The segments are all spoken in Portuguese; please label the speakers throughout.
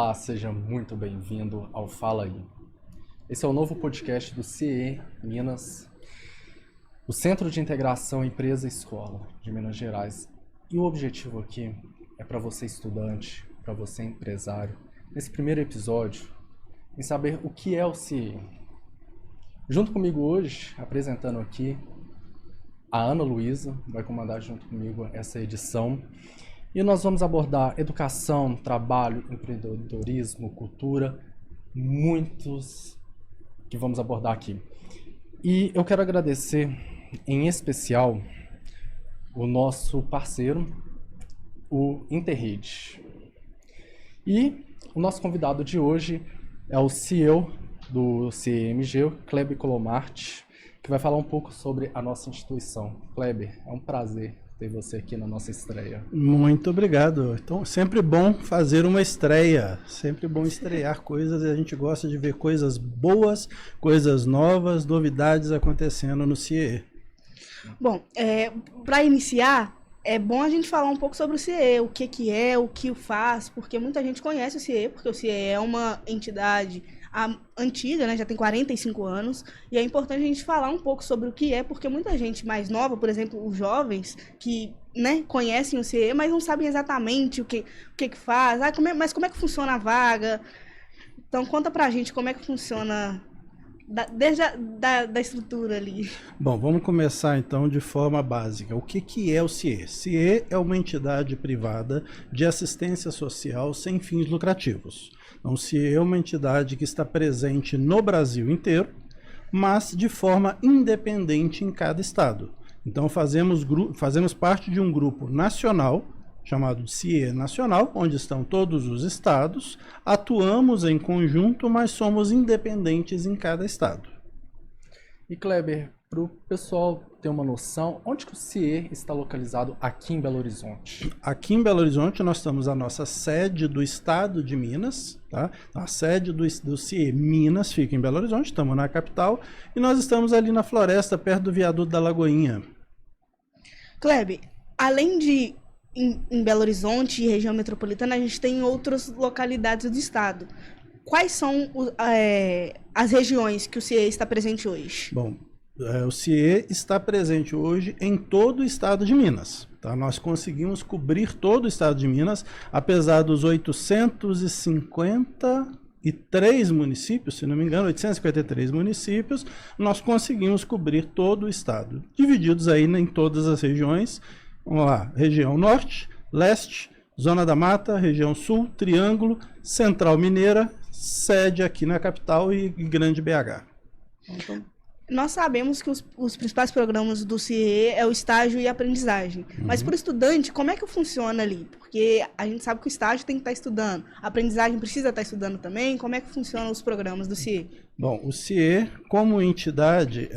Speaker 1: Olá, seja muito bem-vindo ao Fala Aí. Esse é o novo podcast do CIE Minas, o Centro de Integração Empresa-Escola de Minas Gerais. E o objetivo aqui é para você estudante, para você empresário, nesse primeiro episódio, em saber o que é o CIE. Junto comigo hoje, apresentando aqui, a Ana Luísa vai comandar junto comigo essa edição. E nós vamos abordar educação, trabalho, empreendedorismo, cultura, muitos que vamos abordar aqui. E eu quero agradecer, em especial, o nosso parceiro, o Interrede. E o nosso convidado de hoje é o CEO do CIEMG, Kleber Colomarte, que vai falar um pouco sobre a nossa instituição. Kleber, é um prazer ter você aqui na nossa estreia.
Speaker 2: Muito obrigado. Então, sempre bom fazer uma estreia, sempre bom estrear coisas, e a gente gosta de ver coisas boas, coisas novas, novidades acontecendo no CIE.
Speaker 3: Bom, para iniciar, é bom a gente falar um pouco sobre o CIE, o que é, o que o faz, porque muita gente conhece o CIE, porque o CIE é uma entidade antiga, né, já tem 45 anos, e é importante a gente falar um pouco sobre o que é, porque muita gente mais nova, por exemplo, os jovens, que conhecem o CIE, mas não sabem exatamente o que faz, mas como é que funciona a vaga. Então, conta pra gente como é que funciona desde da estrutura ali.
Speaker 2: Bom, vamos começar então de forma básica. O que é o CIE? CIE é uma entidade privada de assistência social sem fins lucrativos. Então, o CIE é uma entidade que está presente no Brasil inteiro, mas de forma independente em cada estado. Então, fazemos parte de um grupo nacional, chamado de CIE Nacional, onde estão todos os estados, atuamos em conjunto, mas somos independentes em cada estado.
Speaker 1: E Kleber, para o pessoal ter uma noção, onde que o CIE está localizado aqui em Belo Horizonte?
Speaker 2: Aqui em Belo Horizonte nós estamos a nossa sede do estado de Minas, tá? A sede do CIE Minas fica em Belo Horizonte, estamos na capital, e nós estamos ali na floresta, perto do viaduto da Lagoinha.
Speaker 3: Kleber, além de em Belo Horizonte e região metropolitana, a gente tem outras localidades do estado. Quais são as regiões que o CIE está presente hoje?
Speaker 2: Bom, o CIE está presente hoje em todo o estado de Minas. Tá? Nós conseguimos cobrir todo o estado de Minas, apesar dos 853 municípios, se não me engano, 853 municípios, nós conseguimos cobrir todo o estado, divididos aí em todas as regiões. Vamos lá, região norte, leste, zona da mata, região sul, triângulo, central mineira, sede aqui na capital e grande BH.
Speaker 3: Então, nós sabemos que os principais programas do CIE é o estágio e a aprendizagem. Mas para o estudante, como é que funciona ali? Porque a gente sabe que o estágio tem que estar estudando, a aprendizagem precisa estar estudando também. Como é que funcionam os programas do CIE?
Speaker 2: Bom, o CIE, como entidade,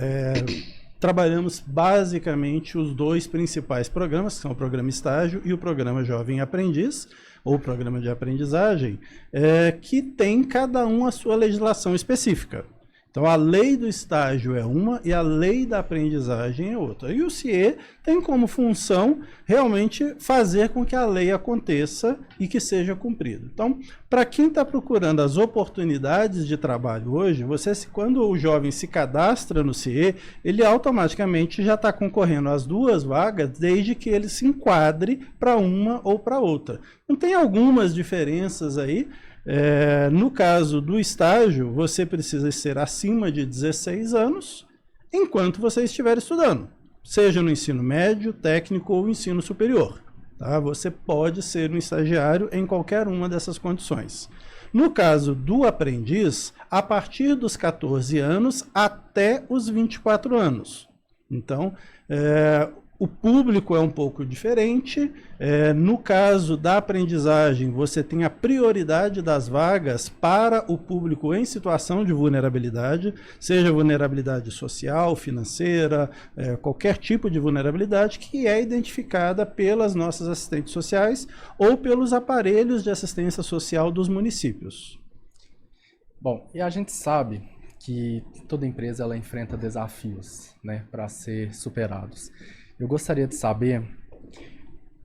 Speaker 2: trabalhamos basicamente os dois principais programas, que são o programa estágio e o programa Jovem Aprendiz, ou programa de aprendizagem, que tem cada um a sua legislação específica. Então, a lei do estágio é uma e a lei da aprendizagem é outra. E o CIE tem como função realmente fazer com que a lei aconteça e que seja cumprida. Então, para quem está procurando as oportunidades de trabalho hoje, quando o jovem se cadastra no CIE, ele automaticamente já está concorrendo às duas vagas, desde que ele se enquadre para uma ou para outra. Então, tem algumas diferenças aí. No caso do estágio, você precisa ser acima de 16 anos enquanto você estiver estudando, seja no ensino médio, técnico ou ensino superior. Tá? Você pode ser um estagiário em qualquer uma dessas condições. No caso do aprendiz, a partir dos 14 anos até os 24 anos. Então, o público é um pouco diferente. No caso da aprendizagem, você tem a prioridade das vagas para o público em situação de vulnerabilidade, seja vulnerabilidade social, financeira, qualquer tipo de vulnerabilidade que é identificada pelas nossas assistentes sociais ou pelos aparelhos de assistência social dos municípios.
Speaker 1: Bom, e a gente sabe que toda empresa ela enfrenta desafios, para ser superados. Eu gostaria de saber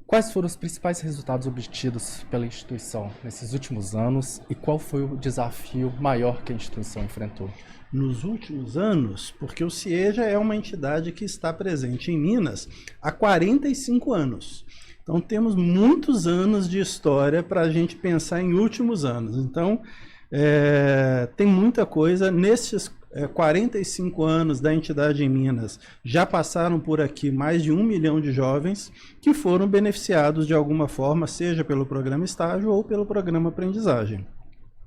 Speaker 1: Quais foram os principais resultados obtidos pela instituição nesses últimos anos e qual foi o desafio maior que a instituição enfrentou?
Speaker 2: Nos últimos anos, porque o CIE já é uma entidade que está presente em Minas há 45 anos. Então, temos muitos anos de história para a gente pensar em últimos anos. Então, tem muita coisa. Nesses 45 anos da entidade em Minas, já passaram por aqui mais de 1 milhão de jovens que foram beneficiados de alguma forma, seja pelo programa estágio ou pelo programa aprendizagem.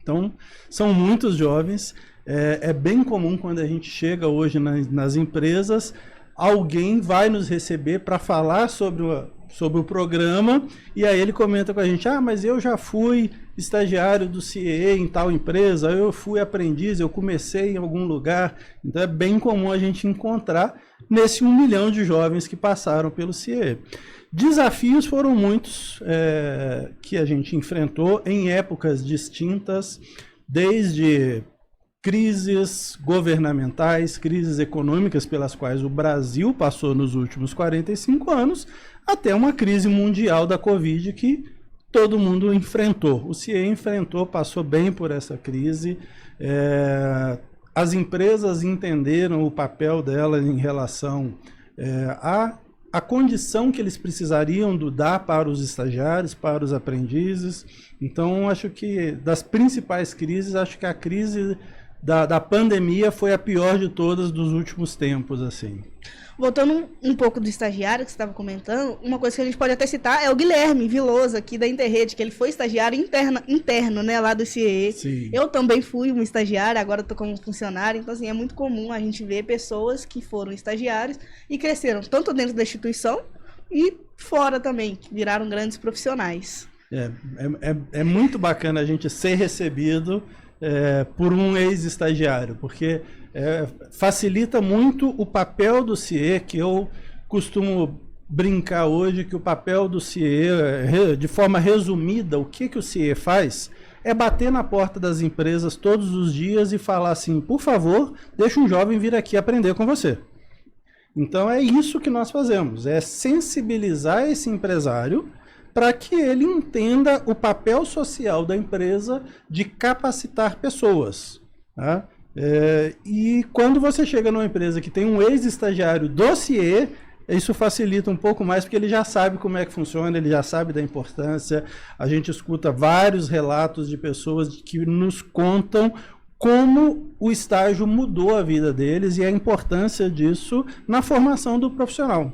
Speaker 2: Então, são muitos jovens. É bem comum quando a gente chega hoje nas empresas, alguém vai nos receber para falar sobre o programa, e aí ele comenta com a gente: mas eu já fui estagiário do CIE em tal empresa, eu fui aprendiz, eu comecei em algum lugar. Então é bem comum a gente encontrar nesse 1 milhão de jovens que passaram pelo CIE. Desafios foram muitos que a gente enfrentou em épocas distintas, desde crises governamentais, crises econômicas pelas quais o Brasil passou nos últimos 45 anos, até uma crise mundial da Covid que todo mundo enfrentou. O CIE enfrentou, passou bem por essa crise. As empresas entenderam o papel delas em relação à condição que eles precisariam dar para os estagiários, para os aprendizes. Então, acho que das principais crises, acho que a crise da pandemia foi a pior de todas dos últimos tempos, assim.
Speaker 3: Voltando um pouco do estagiário que você estava comentando, uma coisa que a gente pode até citar é o Guilherme Viloso, aqui da Interrede, que ele foi estagiário interno, né, lá do CIE.
Speaker 2: Sim.
Speaker 3: Eu também fui uma estagiária, agora estou como funcionária, então assim, é muito comum a gente ver pessoas que foram estagiários e cresceram tanto dentro da instituição e fora também, que viraram grandes profissionais.
Speaker 2: É muito bacana a gente ser recebido por um ex-estagiário, porque facilita muito o papel do CIE, que eu costumo brincar hoje que o papel do CIE, de forma resumida, o que o CIE faz é bater na porta das empresas todos os dias e falar assim: por favor, deixa um jovem vir aqui aprender com você. Então é isso que nós fazemos, é sensibilizar esse empresário para que ele entenda o papel social da empresa de capacitar pessoas. Tá? E quando você chega numa empresa que tem um ex-estagiário do CIE, isso facilita um pouco mais, porque ele já sabe como é que funciona, ele já sabe da importância. A gente escuta vários relatos de pessoas que nos contam como o estágio mudou a vida deles e a importância disso na formação do profissional.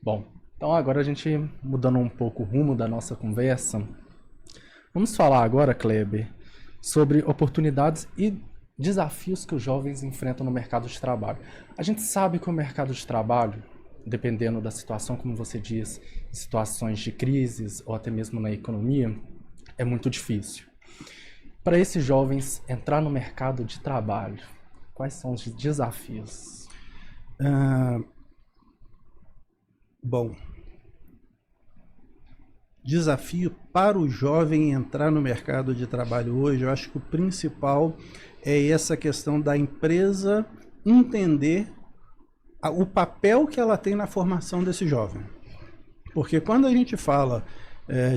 Speaker 1: Bom, então agora a gente mudando um pouco o rumo da nossa conversa, vamos falar agora, Kleber, sobre oportunidades e desafios que os jovens enfrentam no mercado de trabalho. A gente sabe que o mercado de trabalho, dependendo da situação, como você diz, em situações de crises ou até mesmo na economia, é muito difícil. Para esses jovens entrar no mercado de trabalho, quais são os desafios?
Speaker 2: Bom, desafio para o jovem entrar no mercado de trabalho hoje, eu acho que o principal é essa questão da empresa entender o papel que ela tem na formação desse jovem. Porque quando a gente fala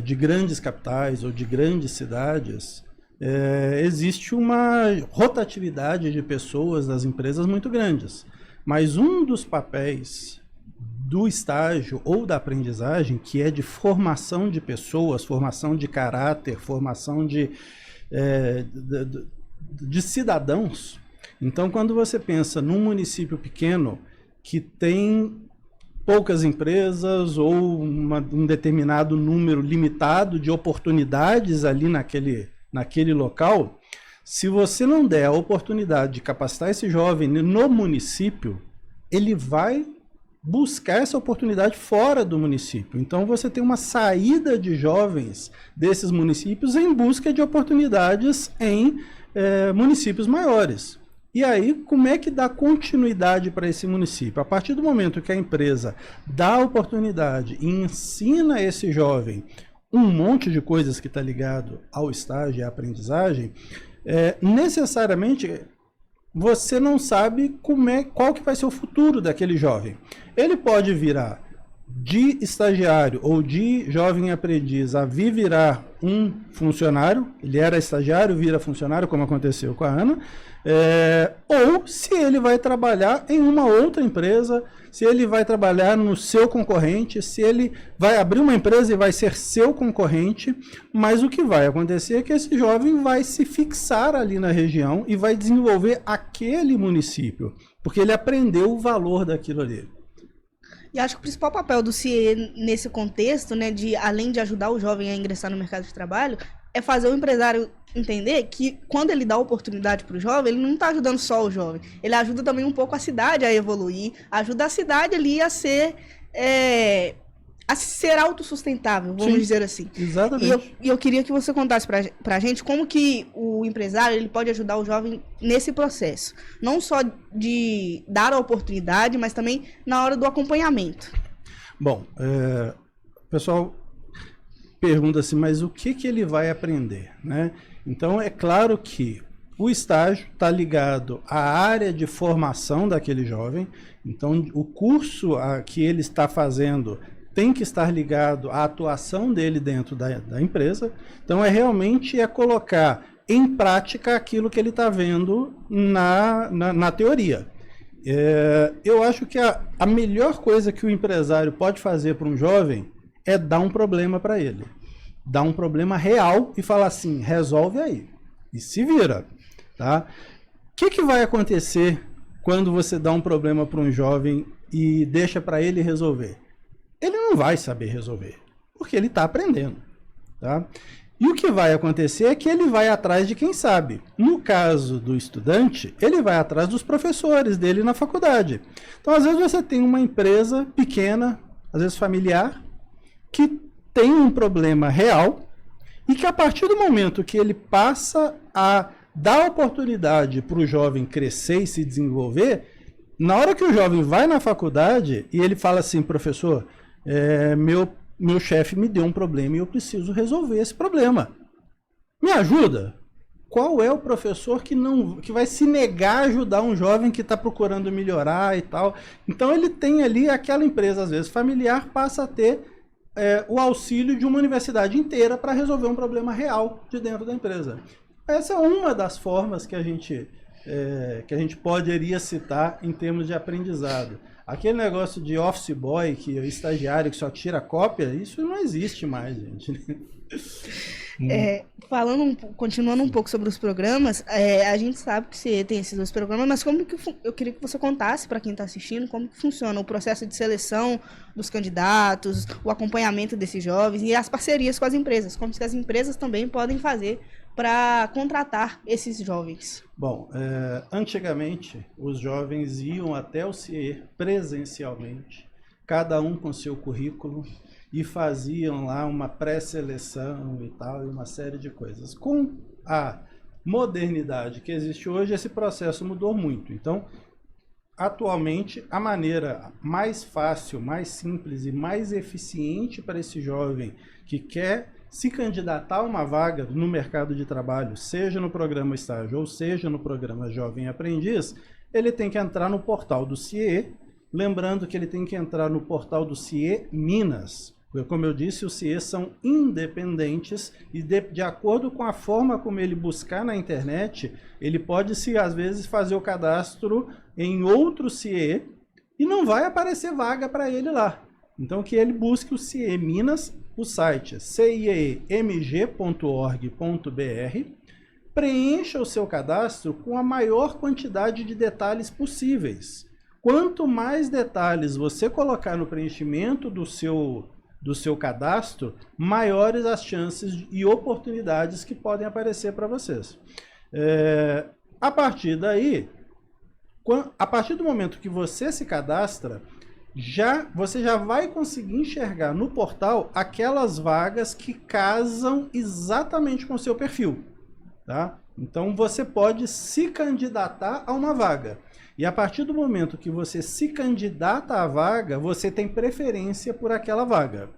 Speaker 2: de grandes capitais ou de grandes cidades, existe uma rotatividade de pessoas das empresas muito grandes. Mas um dos papéis do estágio ou da aprendizagem, que é de formação de pessoas, formação de caráter, formação de cidadãos. Então, quando você pensa num município pequeno que tem poucas empresas ou um determinado número limitado de oportunidades ali naquele local, se você não der a oportunidade de capacitar esse jovem no município, ele vai buscar essa oportunidade fora do município. Então você tem uma saída de jovens desses municípios em busca de oportunidades em municípios maiores. E aí, como é que dá continuidade para esse município? A partir do momento que a empresa dá a oportunidade e ensina esse jovem um monte de coisas que está ligado ao estágio e à aprendizagem, necessariamente você não sabe qual que vai ser o futuro daquele jovem. Ele pode virar de estagiário ou de jovem aprendiz a vir virar um funcionário, ele era estagiário, vira funcionário, como aconteceu com a Ana, ou se ele vai trabalhar em uma outra empresa, se ele vai trabalhar no seu concorrente, se ele vai abrir uma empresa e vai ser seu concorrente, mas o que vai acontecer é que esse jovem vai se fixar ali na região e vai desenvolver aquele município, porque ele aprendeu o valor daquilo ali.
Speaker 3: E acho que o principal papel do CIE nesse contexto, né, de além de ajudar o jovem a ingressar no mercado de trabalho, é fazer o empresário entender que quando ele dá oportunidade para o jovem, ele não está ajudando só o jovem, ele ajuda também um pouco a cidade a evoluir, ajuda a cidade ali a ser autossustentável, vamos dizer assim.
Speaker 2: Exatamente.
Speaker 3: E eu queria que você contasse pra gente como que o empresário ele pode ajudar o jovem nesse processo. Não só de dar a oportunidade, mas também na hora do acompanhamento.
Speaker 2: Bom, o pessoal pergunta assim, mas o que ele vai aprender, né? Então, é claro que o estágio está ligado à área de formação daquele jovem. Então, o curso que ele está fazendo tem que estar ligado à atuação dele dentro da empresa. Então, realmente colocar em prática aquilo que ele está vendo na teoria. Eu acho que a melhor coisa que o empresário pode fazer para um jovem é dar um problema para ele. Dar um problema real e falar assim, resolve aí. E se vira. Tá? O que vai acontecer quando você dá um problema para um jovem e deixa para ele resolver? Ele não vai saber resolver, porque ele está aprendendo. Tá? E o que vai acontecer é que ele vai atrás de quem sabe. No caso do estudante, ele vai atrás dos professores dele na faculdade. Então, às vezes, você tem uma empresa pequena, às vezes familiar, que tem um problema real e que a partir do momento que ele passa a dar oportunidade para o jovem crescer e se desenvolver, na hora que o jovem vai na faculdade e ele fala assim, professor, meu chefe me deu um problema e eu preciso resolver esse problema. Me ajuda? Qual é o professor que vai se negar a ajudar um jovem que está procurando melhorar e tal? Então ele tem ali aquela empresa, às vezes familiar, passa a ter o auxílio de uma universidade inteira para resolver um problema real de dentro da empresa. Essa é uma das formas que a gente poderia citar em termos de aprendizado. Aquele negócio de office boy, que é o estagiário que só tira cópia, isso não existe mais, gente.
Speaker 3: Continuando um pouco sobre os programas, a gente sabe que você tem esses dois programas, mas eu queria que você contasse para quem está assistindo como que funciona o processo de seleção dos candidatos, o acompanhamento desses jovens e as parcerias com as empresas, como que as empresas também podem fazer para contratar esses jovens.
Speaker 2: Bom, antigamente os jovens iam até o CIE presencialmente, cada um com seu currículo, e faziam lá uma pré-seleção e tal, e uma série de coisas. Com a modernidade que existe hoje, esse processo mudou muito. Então, atualmente, a maneira mais fácil, mais simples e mais eficiente para esse jovem que quer se candidatar a uma vaga no mercado de trabalho, seja no programa estágio ou seja no programa Jovem Aprendiz, ele tem que entrar no portal do CIE, lembrando que ele tem que entrar no portal do CIE Minas. Como eu disse, os CIEs são independentes e de acordo com a forma como ele buscar na internet, ele pode, às vezes, fazer o cadastro em outro CIE e não vai aparecer vaga para ele lá. Então, que ele busque o CIE Minas, o site é ciemg.org.br, preencha o seu cadastro com a maior quantidade de detalhes possíveis. Quanto mais detalhes você colocar no preenchimento do seu cadastro, maiores as chances e oportunidades que podem aparecer para vocês. A partir daí, a partir do momento que você se cadastra, você já vai conseguir enxergar no portal aquelas vagas que casam exatamente com o seu perfil. Tá? Então você pode se candidatar a uma vaga. E a partir do momento que você se candidata à vaga, você tem preferência por aquela vaga.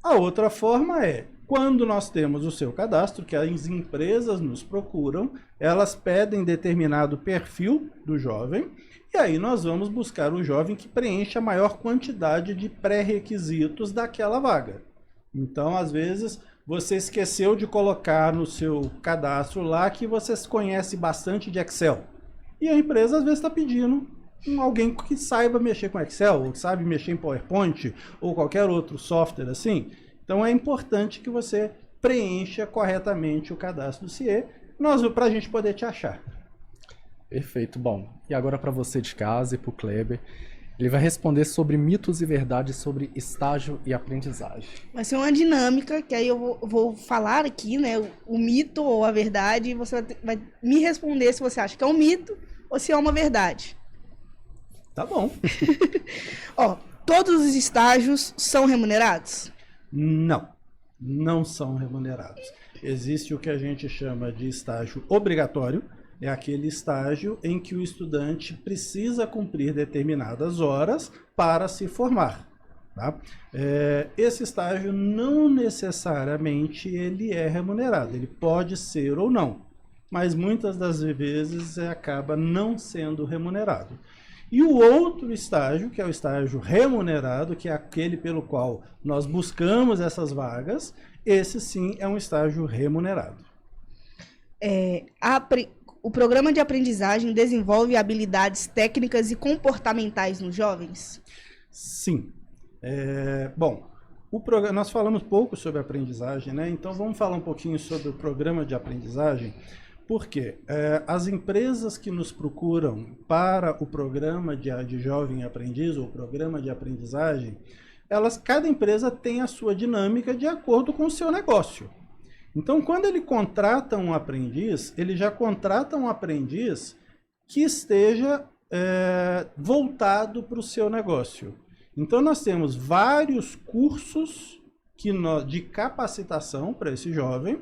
Speaker 2: A outra forma Quando nós temos o seu cadastro, que as empresas nos procuram, elas pedem determinado perfil do jovem, e aí nós vamos buscar o jovem que preencha a maior quantidade de pré-requisitos daquela vaga. Então, às vezes, você esqueceu de colocar no seu cadastro lá que você conhece bastante de Excel. E a empresa, às vezes, está pedindo alguém que saiba mexer com Excel, ou sabe mexer em PowerPoint, ou qualquer outro software assim. Então, é importante que você preencha corretamente o cadastro do CIE para a gente poder te achar.
Speaker 1: Perfeito. Bom, e agora para você de casa e para o Kleber, ele vai responder sobre mitos e verdades sobre estágio e aprendizagem.
Speaker 3: Vai ser uma dinâmica, que aí eu vou falar aqui, né, o mito ou a verdade, e você vai me responder se você acha que é um mito ou se é uma verdade.
Speaker 2: Tá bom.
Speaker 3: Ó, todos os estágios são remunerados?
Speaker 2: Não, não são remunerados. Existe o que a gente chama de estágio obrigatório, é aquele estágio em que o estudante precisa cumprir determinadas horas para se formar. Tá? Esse estágio não necessariamente ele é remunerado, ele pode ser ou não, mas muitas das vezes acaba não sendo remunerado. E o outro estágio, que é o estágio remunerado, que é aquele pelo qual nós buscamos essas vagas, esse sim é um estágio remunerado.
Speaker 3: O programa de aprendizagem desenvolve habilidades técnicas e comportamentais nos jovens?
Speaker 2: Sim. Bom, nós falamos pouco sobre aprendizagem, né? Então vamos falar um pouquinho sobre o programa de aprendizagem, porque as empresas que nos procuram para o programa de jovem aprendiz ou programa de aprendizagem, cada empresa tem a sua dinâmica de acordo com o seu negócio. Então, quando ele contrata um aprendiz, ele já contrata um aprendiz que esteja voltado para o seu negócio. Então, nós temos vários cursos de capacitação para esse jovem.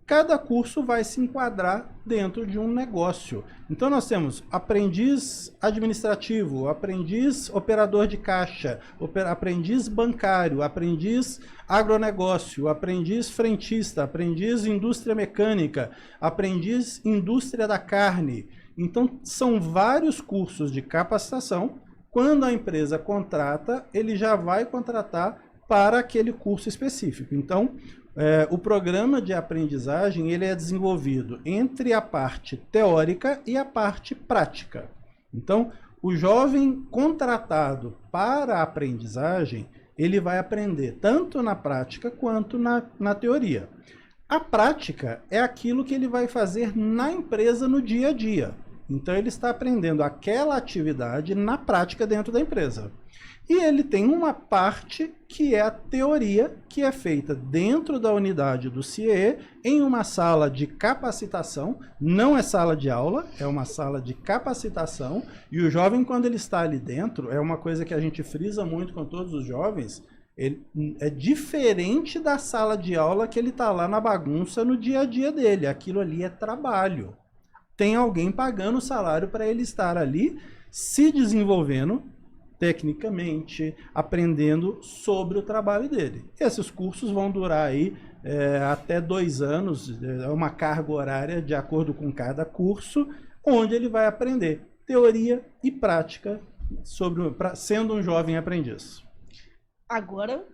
Speaker 2: Cada curso vai se enquadrar dentro de um negócio. Então, nós temos aprendiz administrativo, aprendiz operador de caixa, aprendiz bancário, aprendiz agronegócio, aprendiz frentista, aprendiz indústria mecânica, aprendiz indústria da carne. Então, são vários cursos de capacitação. Quando a empresa contrata, ele já vai contratar para aquele curso específico. Então, o programa de aprendizagem ele é desenvolvido entre a parte teórica e a parte prática. Então, o jovem contratado para a aprendizagem, ele vai aprender tanto na prática quanto na teoria. A prática é aquilo que ele vai fazer na empresa no dia a dia. Então, ele está aprendendo aquela atividade na prática dentro da empresa. E ele tem uma parte que é a teoria, que é feita dentro da unidade do CIE, em uma sala de capacitação, não é sala de aula, é uma sala de capacitação, e o jovem, quando ele está ali dentro, é uma coisa que a gente frisa muito com todos os jovens, ele é diferente da sala de aula que ele está lá na bagunça no dia a dia dele, aquilo ali é trabalho. Tem alguém pagando o salário para ele estar ali, se desenvolvendo, tecnicamente, aprendendo sobre o trabalho dele. Esses cursos vão durar aí até 2 anos, é uma carga horária de acordo com cada curso, onde ele vai aprender teoria e prática sendo um jovem aprendiz.
Speaker 3: Agora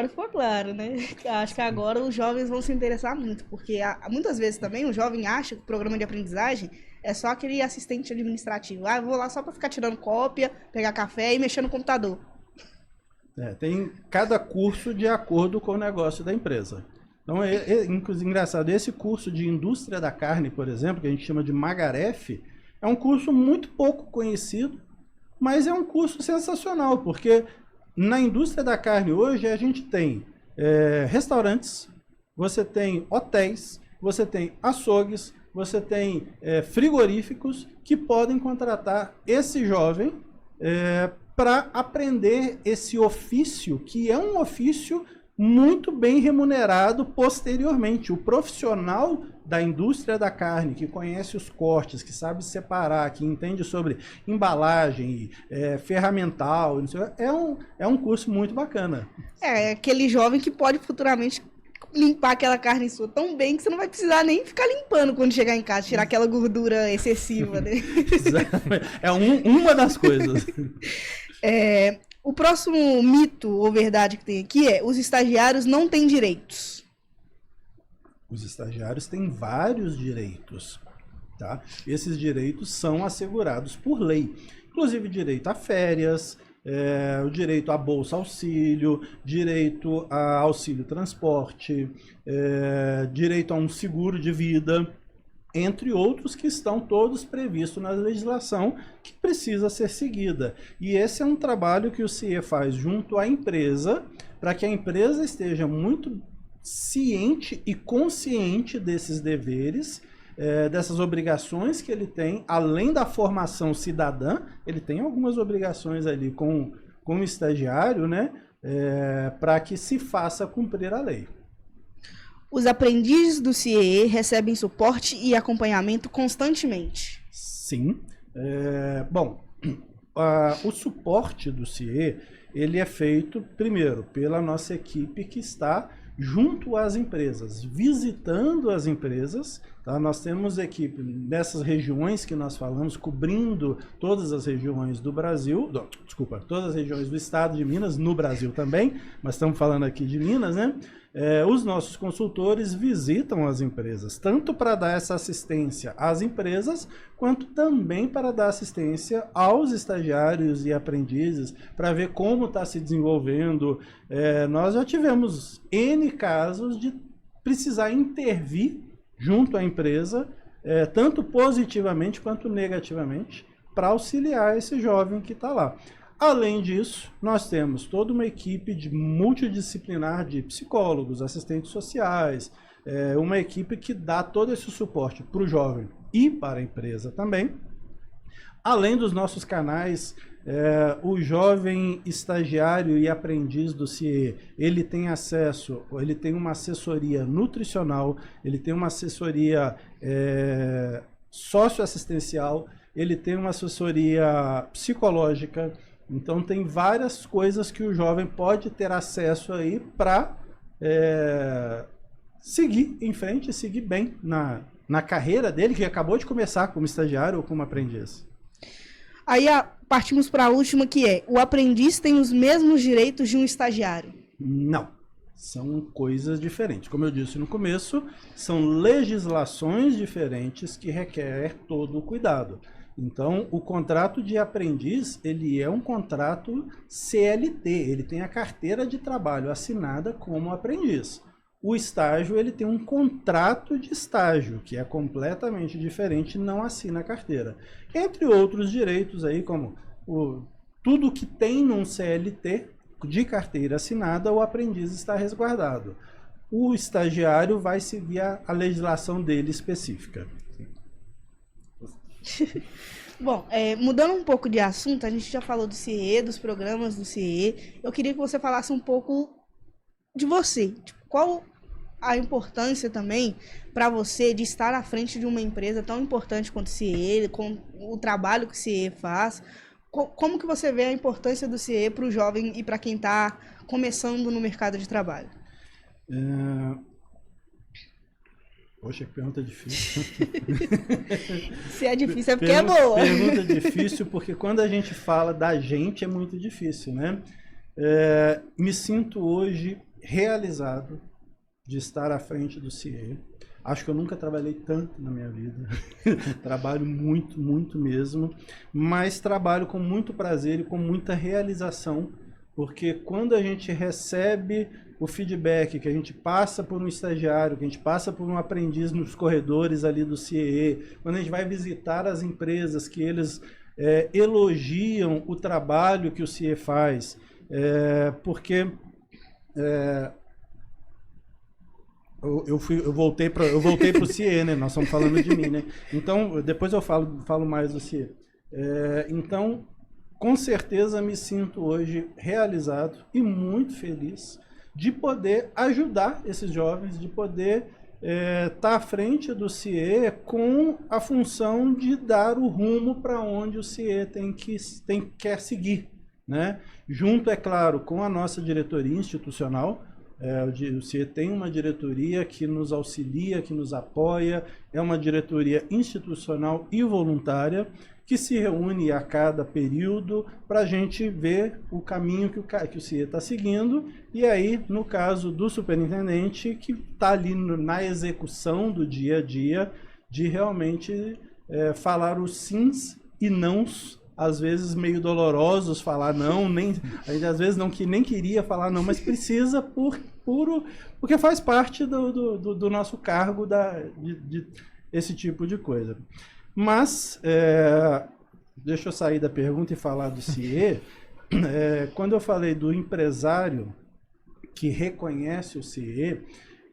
Speaker 3: ficou claro, né? Acho que agora os jovens vão se interessar muito, porque muitas vezes também o jovem acha que o programa de aprendizagem é só aquele assistente administrativo. Eu vou lá só para ficar tirando cópia, pegar café e mexer no computador.
Speaker 2: Tem cada curso de acordo com o negócio da empresa. Então, engraçado, esse curso de indústria da carne, por exemplo, que a gente chama de Magaref, é um curso muito pouco conhecido, mas é um curso sensacional, porque na indústria da carne hoje a gente tem restaurantes, você tem hotéis, você tem açougues, você tem frigoríficos que podem contratar esse jovem para aprender esse ofício, que é um ofício muito bem remunerado posteriormente. O profissional da indústria da carne, que conhece os cortes, que sabe separar, que entende sobre embalagem, ferramental, é um curso muito bacana.
Speaker 3: É aquele jovem que pode futuramente limpar aquela carne sua tão bem que você não vai precisar nem ficar limpando quando chegar em casa, tirar aquela gordura excessiva, né?
Speaker 2: É uma das coisas.
Speaker 3: O próximo mito ou verdade que tem aqui é: os estagiários não têm direitos.
Speaker 2: Os estagiários têm vários direitos, tá? Esses direitos são assegurados por lei, inclusive direito a férias, o direito a bolsa auxílio, direito a auxílio transporte, direito a um seguro de vida, entre outros que estão todos previstos na legislação que precisa ser seguida. E esse é um trabalho que o CIE faz junto à empresa, para que a empresa esteja muito ciente e consciente desses deveres, dessas obrigações que ele tem, além da formação cidadã, ele tem algumas obrigações ali com o estagiário, né, para que se faça cumprir a lei.
Speaker 3: Os aprendizes do CIE recebem suporte e acompanhamento constantemente.
Speaker 2: Sim. O suporte do CIE, ele é feito, primeiro, pela nossa equipe que está junto às empresas, visitando as empresas. Tá? Nós temos equipe nessas regiões que nós falamos, cobrindo todas as regiões do Brasil, todas as regiões do estado de Minas, no Brasil também, mas estamos falando aqui de Minas, né? Os nossos consultores visitam as empresas, tanto para dar essa assistência às empresas, quanto também para dar assistência aos estagiários e aprendizes, para ver como está se desenvolvendo. Nós já tivemos N casos de precisar intervir junto à empresa, tanto positivamente quanto negativamente, para auxiliar esse jovem que está lá. Além disso, nós temos toda uma equipe multidisciplinar de psicólogos, assistentes sociais, uma equipe que dá todo esse suporte para o jovem e para a empresa também. Além dos nossos canais, o jovem estagiário e aprendiz do CIE, ele tem acesso, ele tem uma assessoria nutricional, ele tem uma assessoria socioassistencial, ele tem uma assessoria psicológica. Então tem várias coisas que o jovem pode ter acesso aí para seguir em frente, seguir bem na carreira dele, que acabou de começar como estagiário ou como aprendiz.
Speaker 3: Aí partimos para a última, que é: o aprendiz tem os mesmos direitos de um estagiário?
Speaker 2: Não, são coisas diferentes. Como eu disse no começo, são legislações diferentes que requerem todo o cuidado. Então, o contrato de aprendiz, ele é um contrato CLT, ele tem a carteira de trabalho assinada como aprendiz. O estágio, ele tem um contrato de estágio, que é completamente diferente, não assina a carteira. Entre outros direitos aí, como tudo que tem num CLT de carteira assinada, o aprendiz está resguardado. O estagiário vai seguir a legislação dele específica.
Speaker 3: Bom, mudando um pouco de assunto, a gente já falou do CIE, dos programas do CIE. Eu queria que você falasse um pouco de você. Tipo, qual a importância também para você de estar à frente de uma empresa tão importante quanto o CIE, com o trabalho que o CIE faz? Como que você vê a importância do CIE para o jovem e para quem está começando no mercado de trabalho?
Speaker 2: Poxa, que pergunta difícil.
Speaker 3: Se é difícil é porque é boa.
Speaker 2: Pergunta difícil porque quando a gente fala da gente é muito difícil, né? Me sinto hoje realizado de estar à frente do CIE. Acho que eu nunca trabalhei tanto na minha vida. Trabalho muito, muito mesmo. Mas trabalho com muito prazer e com muita realização. Porque quando a gente recebe o feedback, que a gente passa por um estagiário, que a gente passa por um aprendiz nos corredores ali do CIE, quando a gente vai visitar as empresas, que eles elogiam o trabalho que o CIE faz, porque eu voltei para o CIE, né? Nós estamos falando de mim, né? Então, depois eu falo mais do CIE. Então, com certeza me sinto hoje realizado e muito feliz de poder ajudar esses jovens, de poder estar à frente do CIE com a função de dar o rumo para onde o CIE quer seguir, né? Junto, é claro, com a nossa diretoria institucional, O CIE tem uma diretoria que nos auxilia, que nos apoia, é uma diretoria institucional e voluntária que se reúne a cada período para a gente ver o caminho que o CIE está seguindo, e aí, no caso do superintendente, que está ali na execução do dia a dia, de realmente falar os sims e nãos, às vezes meio dolorosos falar não, a gente às vezes nem queria falar não, mas precisa porque faz parte do nosso cargo de esse tipo de coisa. Mas, deixa eu sair da pergunta e falar do CIE. Quando eu falei do empresário que reconhece o CIE,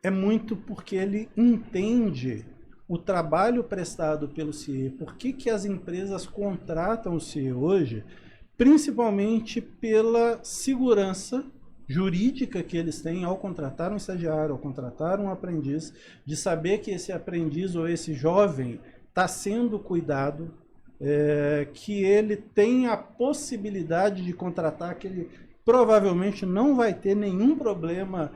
Speaker 2: é muito porque ele entende o trabalho prestado pelo CIE. Por que as empresas contratam o CIE hoje? Principalmente pela segurança jurídica que eles têm ao contratar um estagiário, ao contratar um aprendiz, de saber que esse aprendiz ou esse jovem está sendo cuidado, que ele tem a possibilidade de contratar, que ele provavelmente não vai ter nenhum problema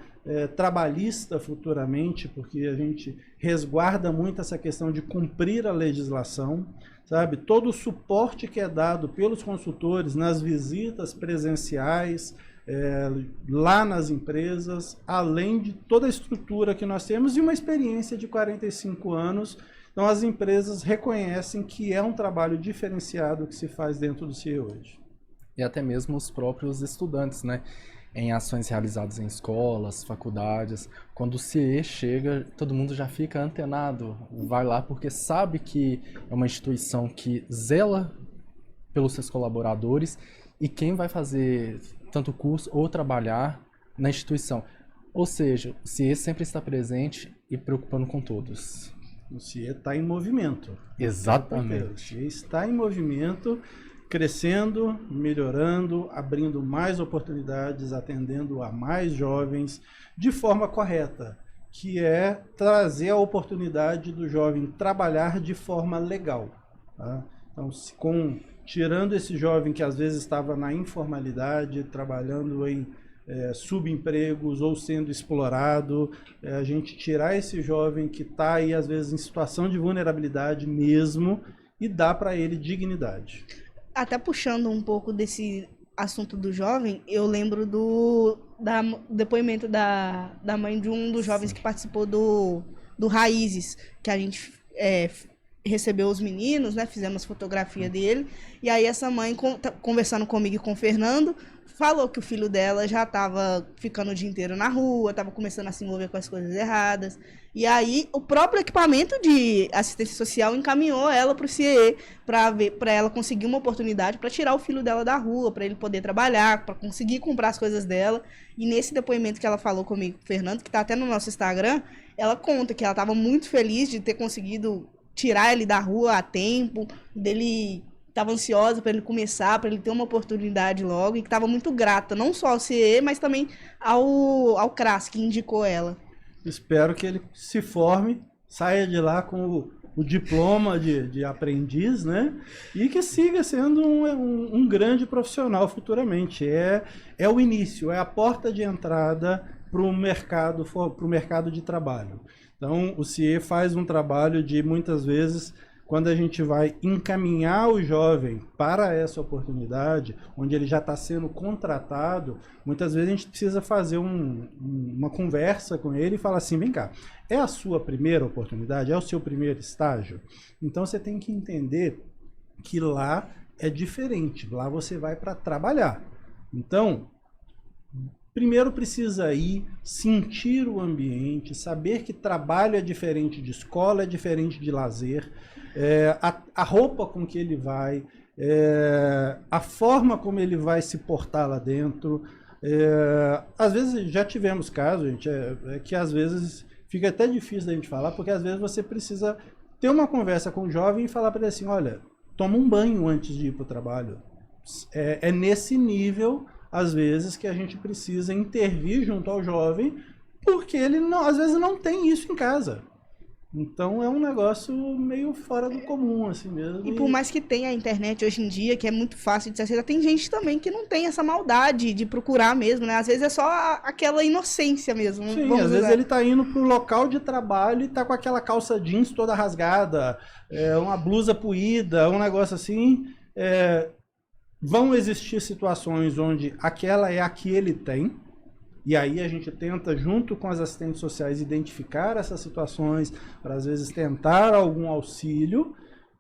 Speaker 2: trabalhista futuramente, porque a gente resguarda muito essa questão de cumprir a legislação, sabe? Todo o suporte que é dado pelos consultores nas visitas presenciais, lá nas empresas, além de toda a estrutura que nós temos e uma experiência de 45 anos. Então, as empresas reconhecem que é um trabalho diferenciado que se faz dentro do CIE hoje.
Speaker 1: E até mesmo os próprios estudantes, né? Em ações realizadas em escolas, faculdades. Quando o CIE chega, todo mundo já fica antenado, vai lá porque sabe que é uma instituição que zela pelos seus colaboradores e quem vai fazer tanto curso ou trabalhar na instituição. Ou seja, o CIE sempre está presente e preocupando com todos.
Speaker 2: O CIE está em movimento.
Speaker 1: Exatamente.
Speaker 2: O CIE está em movimento, crescendo, melhorando, abrindo mais oportunidades, atendendo a mais jovens de forma correta, que é trazer a oportunidade do jovem trabalhar de forma legal. Tá? Então, tirando esse jovem que às vezes estava na informalidade, trabalhando em subempregos ou sendo explorado, a gente tirar esse jovem que está aí às vezes em situação de vulnerabilidade mesmo e dar para ele dignidade. Até
Speaker 3: puxando um pouco desse assunto do jovem, eu lembro do depoimento da mãe de um dos jovens que participou do Raízes, que a gente recebeu os meninos, né? Fizemos fotografia dele, e aí essa mãe, conversando comigo e com o Fernando, falou que o filho dela já estava ficando o dia inteiro na rua, estava começando a se envolver com as coisas erradas. E aí o próprio equipamento de assistência social encaminhou ela para o CIE para ela conseguir uma oportunidade para tirar o filho dela da rua, para ele poder trabalhar, para conseguir comprar as coisas dela. E nesse depoimento que ela falou comigo, Fernando, que está até no nosso Instagram, ela conta que ela estava muito feliz de ter conseguido tirar ele da rua a tempo, dele estava ansiosa para ele começar, para ele ter uma oportunidade logo, e que estava muito grata, não só ao CIE, mas também ao CRAS, que indicou ela.
Speaker 2: Espero que ele se forme, saia de lá com o diploma de aprendiz, né? E que siga sendo um grande profissional futuramente. É o início, é a porta de entrada para o mercado de trabalho. Então, o CIE faz um trabalho de, muitas vezes, quando a gente vai encaminhar o jovem para essa oportunidade, onde ele já está sendo contratado, muitas vezes a gente precisa fazer uma conversa com ele e falar assim, vem cá, é a sua primeira oportunidade? É o seu primeiro estágio? Então você tem que entender que lá é diferente, lá você vai para trabalhar. Então, primeiro precisa ir, sentir o ambiente, saber que trabalho é diferente de escola, é diferente de lazer, a roupa com que ele vai, a forma como ele vai se portar lá dentro. Às vezes já tivemos casos, gente, que às vezes fica até difícil da gente falar, porque às vezes você precisa ter uma conversa com o jovem e falar para ele assim, olha, toma um banho antes de ir para o trabalho. É nesse nível, às vezes, que a gente precisa intervir junto ao jovem, porque ele às vezes não tem isso em casa. Então é um negócio meio fora do comum, assim mesmo.
Speaker 3: E por mais que tenha a internet hoje em dia, que é muito fácil de se acessar, tem gente também que não tem essa maldade de procurar mesmo, né? Às vezes é só aquela inocência mesmo.
Speaker 2: Sim, às vezes ele tá indo pro local de trabalho e tá com aquela calça jeans toda rasgada, uma blusa puída, um negócio assim. Vão existir situações onde aquela é a que ele tem, e aí a gente tenta, junto com as assistentes sociais, identificar essas situações, para às vezes tentar algum auxílio,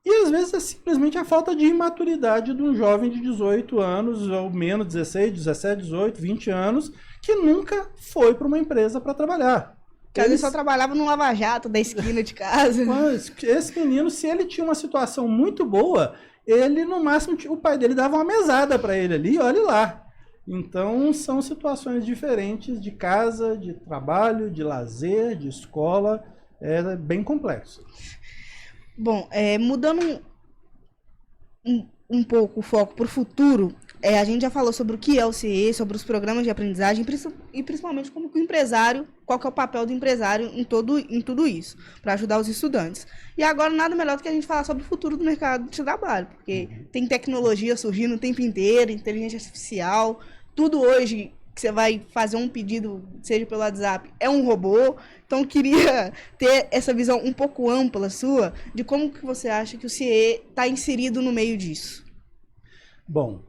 Speaker 2: e às vezes é simplesmente a falta de imaturidade de um jovem de 18 anos, ou menos, 16, 17, 18, 20 anos, que nunca foi para uma empresa para trabalhar.
Speaker 3: Porque ele só trabalhava no lava-jato da esquina de casa.
Speaker 2: Mas esse menino, se ele tinha uma situação muito boa, ele, no máximo, o pai dele dava uma mesada para ele ali, olha lá. Então, são situações diferentes de casa, de trabalho, de lazer, de escola, é bem complexo.
Speaker 3: Bom, mudando um pouco o foco para o futuro, a gente já falou sobre o que é o CIE, sobre os programas de aprendizagem e principalmente como que o empresário, qual que é o papel do empresário em tudo isso, para ajudar os estudantes. E agora nada melhor do que a gente falar sobre o futuro do mercado de trabalho, porque tem tecnologia surgindo o tempo inteiro, inteligência artificial, tudo hoje que você vai fazer um pedido, seja pelo WhatsApp, é um robô. Então eu queria ter essa visão um pouco ampla sua de como que você acha que o CIE está inserido no meio disso.
Speaker 2: Bom,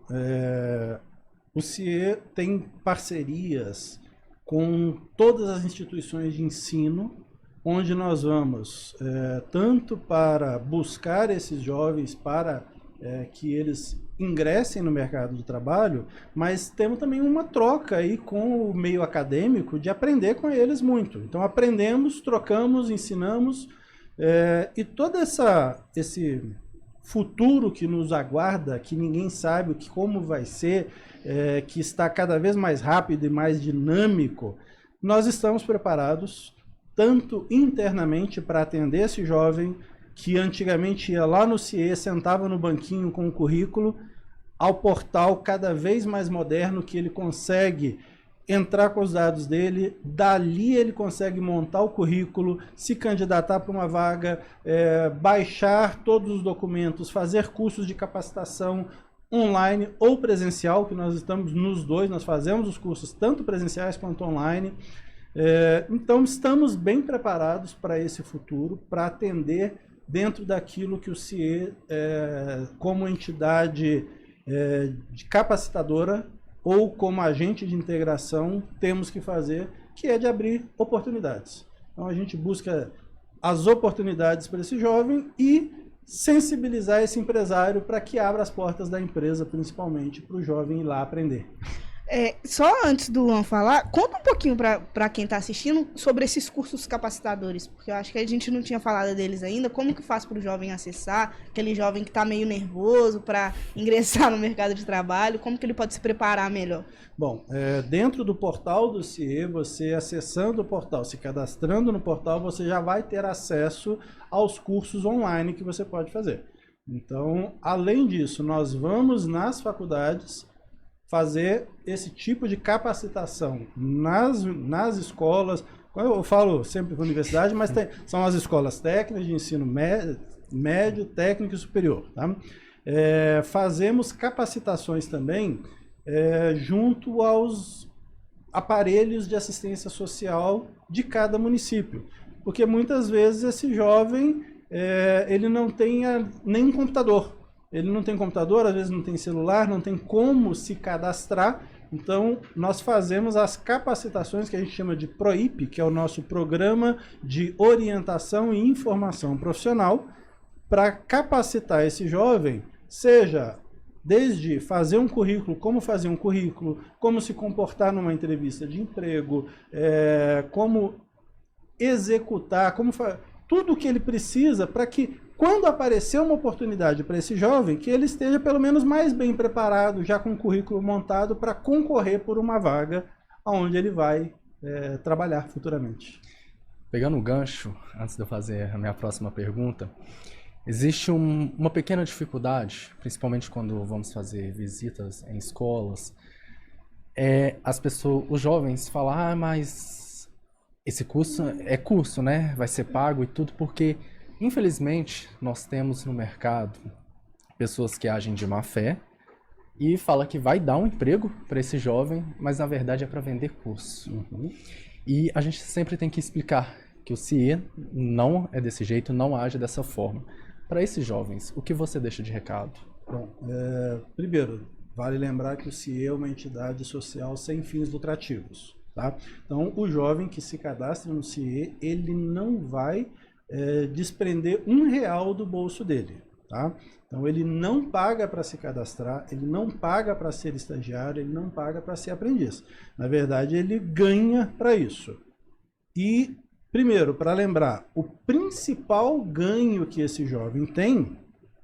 Speaker 2: o CIE tem parcerias com todas as instituições de ensino, onde nós vamos tanto para buscar esses jovens para que eles ingressem no mercado de trabalho, mas temos também uma troca aí com o meio acadêmico de aprender com eles muito. Então aprendemos, trocamos, ensinamos, e todo esse futuro que nos aguarda, que ninguém sabe como vai ser, que está cada vez mais rápido e mais dinâmico, nós estamos preparados tanto internamente para atender esse jovem que antigamente ia lá no CIE, sentava no banquinho com o currículo, ao portal cada vez mais moderno que ele consegue entrar com os dados dele, dali ele consegue montar o currículo, se candidatar para uma vaga, baixar todos os documentos, fazer cursos de capacitação online ou presencial, que nós estamos nos dois, nós fazemos os cursos tanto presenciais quanto online. Então estamos bem preparados para esse futuro, para atender dentro daquilo que o CIE, como entidade de capacitadora ou como agente de integração, temos que fazer, que é de abrir oportunidades. Então a gente busca as oportunidades para esse jovem e sensibilizar esse empresário para que abra as portas da empresa, principalmente para o jovem ir lá aprender.
Speaker 3: Só antes do Luan falar, conta um pouquinho para quem está assistindo sobre esses cursos capacitadores, porque eu acho que a gente não tinha falado deles ainda. Como que faz para o jovem acessar, aquele jovem que está meio nervoso para ingressar no mercado de trabalho, como que ele pode se preparar melhor?
Speaker 2: Bom, dentro do portal do CIE, você acessando o portal, se cadastrando no portal, você já vai ter acesso aos cursos online que você pode fazer. Então, além disso, nós vamos nas faculdades fazer esse tipo de capacitação nas escolas. Eu falo sempre com a universidade, mas são as escolas técnicas de ensino médio, técnico e superior. Tá? Fazemos capacitações também junto aos aparelhos de assistência social de cada município, porque muitas vezes esse jovem ele não tem nem computador. Ele não tem computador, às vezes não tem celular, não tem como se cadastrar. Então, nós fazemos as capacitações que a gente chama de PROIP, que é o nosso Programa de Orientação e Informação Profissional, para capacitar esse jovem, seja desde fazer um currículo, como fazer um currículo, como se comportar numa entrevista de emprego, como executar, tudo o que ele precisa para que, quando aparecer uma oportunidade para esse jovem, que ele esteja pelo menos mais bem preparado, já com o currículo montado, para concorrer por uma vaga onde ele vai trabalhar futuramente.
Speaker 1: Pegando o gancho, antes de eu fazer a minha próxima pergunta, existe uma pequena dificuldade, principalmente quando vamos fazer visitas em escolas, os jovens falam, mas esse curso é curso, né? Vai ser pago e tudo, porque, infelizmente, nós temos no mercado pessoas que agem de má fé e fala que vai dar um emprego para esse jovem, mas na verdade é para vender curso. E a gente sempre tem que explicar que o CIE não é desse jeito, não age dessa forma. Para esses jovens, o que você deixa de recado?
Speaker 2: Bom, primeiro, vale lembrar que o CIE é uma entidade social sem fins lucrativos. Tá? Então, o jovem que se cadastra no CIE, ele não vai desprender R$1 do bolso dele. Tá? Então, ele não paga para se cadastrar, ele não paga para ser estagiário, ele não paga para ser aprendiz. Na verdade, ele ganha para isso. E, primeiro, para lembrar, o principal ganho que esse jovem tem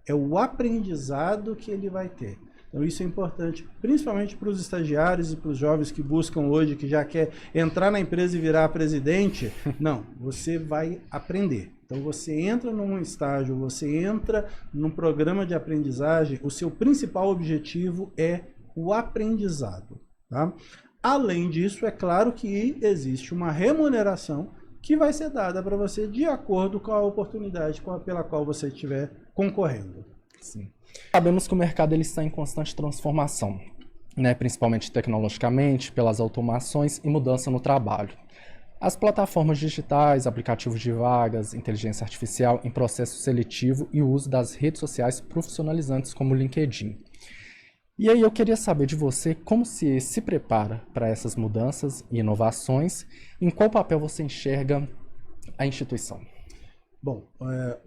Speaker 2: é o aprendizado que ele vai ter. Então isso é importante, principalmente para os estagiários e para os jovens que buscam hoje, que já quer entrar na empresa e virar presidente. Não, você vai aprender. Então você entra num estágio, você entra num programa de aprendizagem, o seu principal objetivo é o aprendizado. Tá? Além disso, é claro que existe uma remuneração que vai ser dada para você de acordo com a oportunidade pela qual você estiver concorrendo.
Speaker 1: Sim. Sabemos que o mercado ele está em constante transformação, né? Principalmente tecnologicamente, pelas automações e mudança no trabalho. As plataformas digitais, aplicativos de vagas, inteligência artificial em processo seletivo e o uso das redes sociais profissionalizantes como o LinkedIn. E aí eu queria saber de você como se prepara para essas mudanças e inovações, em qual papel você enxerga a instituição?
Speaker 2: Bom,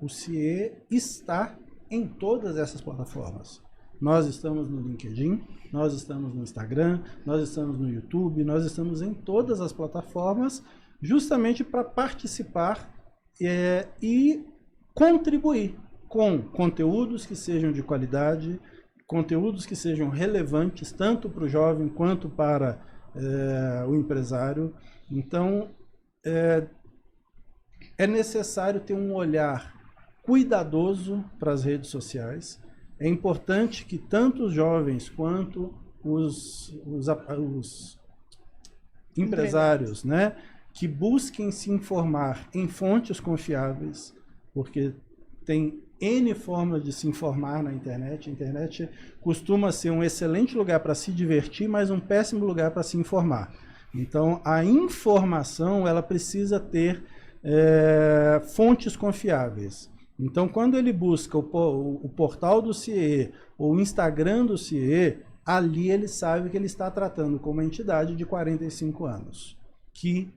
Speaker 2: o CIE está em todas essas plataformas. Nós estamos no LinkedIn, nós estamos no Instagram, nós estamos no YouTube, nós estamos em todas as plataformas justamente para participar e contribuir com conteúdos que sejam de qualidade, conteúdos que sejam relevantes tanto para o jovem quanto para o empresário. Então, é necessário ter um olhar cuidadoso para as redes sociais. É importante que tanto os jovens quanto os empresários, né, que busquem se informar em fontes confiáveis, porque tem N formas de se informar na internet. A internet costuma ser um excelente lugar para se divertir, mas um péssimo lugar para se informar. Então, a informação ela precisa ter fontes confiáveis. Então, quando ele busca o portal do CIE ou o Instagram do CIE, ali ele sabe que ele está tratando com uma entidade de 45 anos, que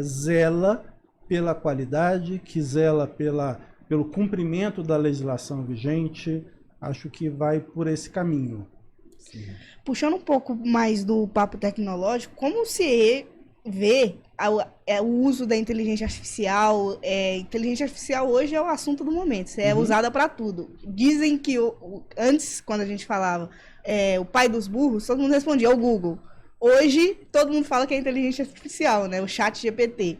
Speaker 2: zela pela qualidade, que zela pelo cumprimento da legislação vigente. Acho que vai por esse caminho.
Speaker 3: Sim. Puxando um pouco mais do papo tecnológico, como o CIE vê o uso da inteligência artificial? Inteligência artificial hoje é o assunto do momento, é usada para tudo. Dizem que antes, quando a gente falava o pai dos burros, todo mundo respondia o Google. Hoje, todo mundo fala que é inteligência artificial, né? O ChatGPT.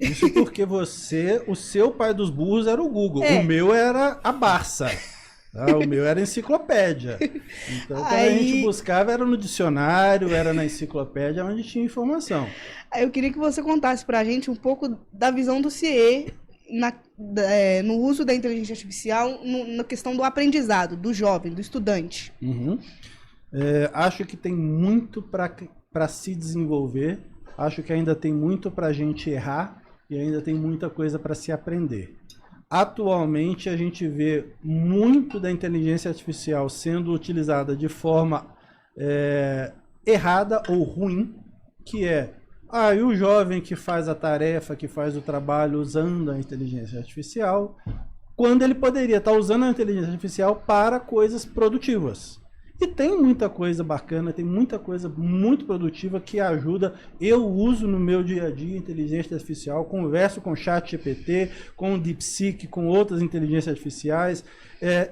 Speaker 2: Isso porque o seu pai dos burros era o Google. O meu era a Barça. O meu era enciclopédia. Então, quando a gente buscava, era no dicionário, era na enciclopédia, onde tinha informação.
Speaker 3: Eu queria que você contasse pra gente um pouco da visão do CIE no uso da inteligência artificial, na questão do aprendizado, do jovem, do estudante.
Speaker 2: Acho que tem muito para se desenvolver, acho que ainda tem muito para a gente errar e ainda tem muita coisa para se aprender. Atualmente a gente vê muito da inteligência artificial sendo utilizada de forma errada ou ruim, que e o jovem que faz a tarefa, que faz o trabalho usando a inteligência artificial, quando ele poderia estar usando a inteligência artificial para coisas produtivas. E tem muita coisa bacana, tem muita coisa muito produtiva que ajuda. Eu uso no meu dia a dia inteligência artificial, converso com o ChatGPT, com o DeepSeek, com outras inteligências artificiais,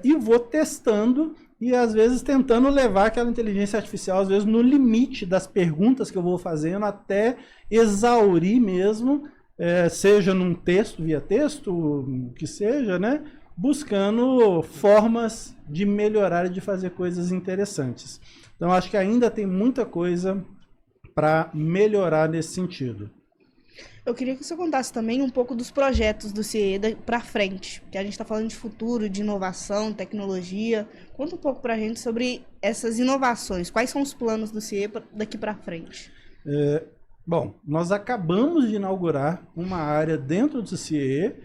Speaker 2: e vou testando e às vezes tentando levar aquela inteligência artificial, às vezes no limite das perguntas que eu vou fazendo, até exaurir mesmo, seja num texto, via texto, o que seja, né? Buscando formas de melhorar e de fazer coisas interessantes. Então, acho que ainda tem muita coisa para melhorar nesse sentido.
Speaker 3: Eu queria que você contasse também um pouco dos projetos do CIE para frente, que a gente está falando de futuro, de inovação, tecnologia. Conta um pouco para a gente sobre essas inovações. Quais são os planos do CIE daqui para frente?
Speaker 2: Bom, nós acabamos de inaugurar uma área dentro do CIE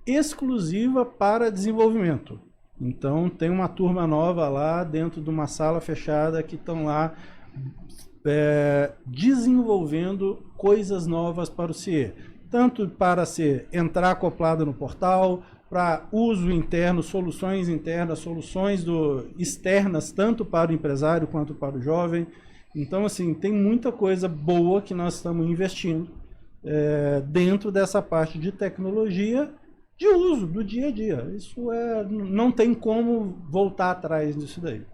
Speaker 2: exclusiva para desenvolvimento. Então, tem uma turma nova lá dentro de uma sala fechada que estão lá desenvolvendo coisas novas para o CIE. Tanto para entrar acoplado no portal, para uso interno, soluções internas, soluções externas, tanto para o empresário quanto para o jovem. Então, assim, tem muita coisa boa que nós estamos investindo dentro dessa parte de tecnologia de uso do dia a dia. Isso não tem como voltar atrás disso daí.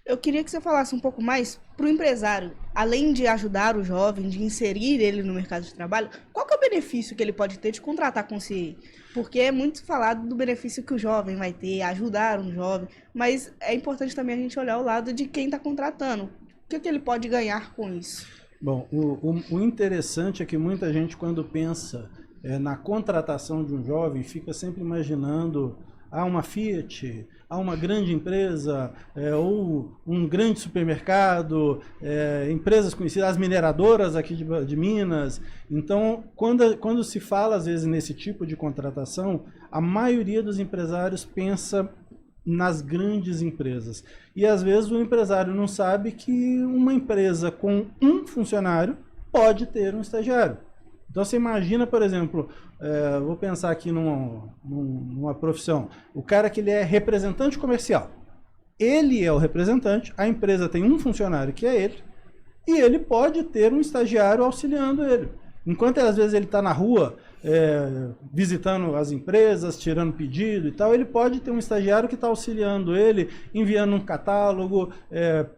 Speaker 3: Eu queria que você falasse um pouco mais para o empresário, além de ajudar o jovem, de inserir ele no mercado de trabalho, qual que é o benefício que ele pode ter de contratar com o CIE? Porque é muito falado do benefício que o jovem vai ter, ajudar um jovem, mas é importante também a gente olhar o lado de quem está contratando. O que ele pode ganhar com isso?
Speaker 2: Bom, o interessante é que muita gente, quando pensa na contratação de um jovem, fica sempre imaginando uma Fiat, uma grande empresa, ou um grande supermercado, empresas conhecidas, as mineradoras aqui de Minas. Então, quando se fala, às vezes, nesse tipo de contratação, a maioria dos empresários pensa nas grandes empresas. E, às vezes, o empresário não sabe que uma empresa com um funcionário pode ter um estagiário. Então, você imagina, por exemplo, vou pensar aqui numa profissão, o cara que ele é representante comercial. Ele é o representante, a empresa tem um funcionário que é ele, e ele pode ter um estagiário auxiliando ele. Enquanto, às vezes, ele está na rua, visitando as empresas, tirando pedido e tal, ele pode ter um estagiário que está auxiliando ele, enviando um catálogo,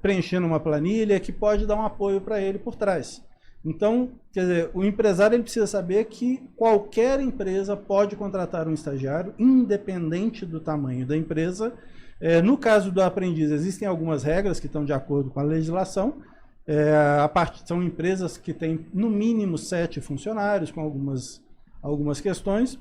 Speaker 2: preenchendo uma planilha, que pode dar um apoio para ele por trás. Então, quer dizer, o empresário ele precisa saber que qualquer empresa pode contratar um estagiário, independente do tamanho da empresa. No caso do aprendiz, existem algumas regras que estão de acordo com a legislação. São empresas que têm, no mínimo, 7 funcionários, com algumas questões.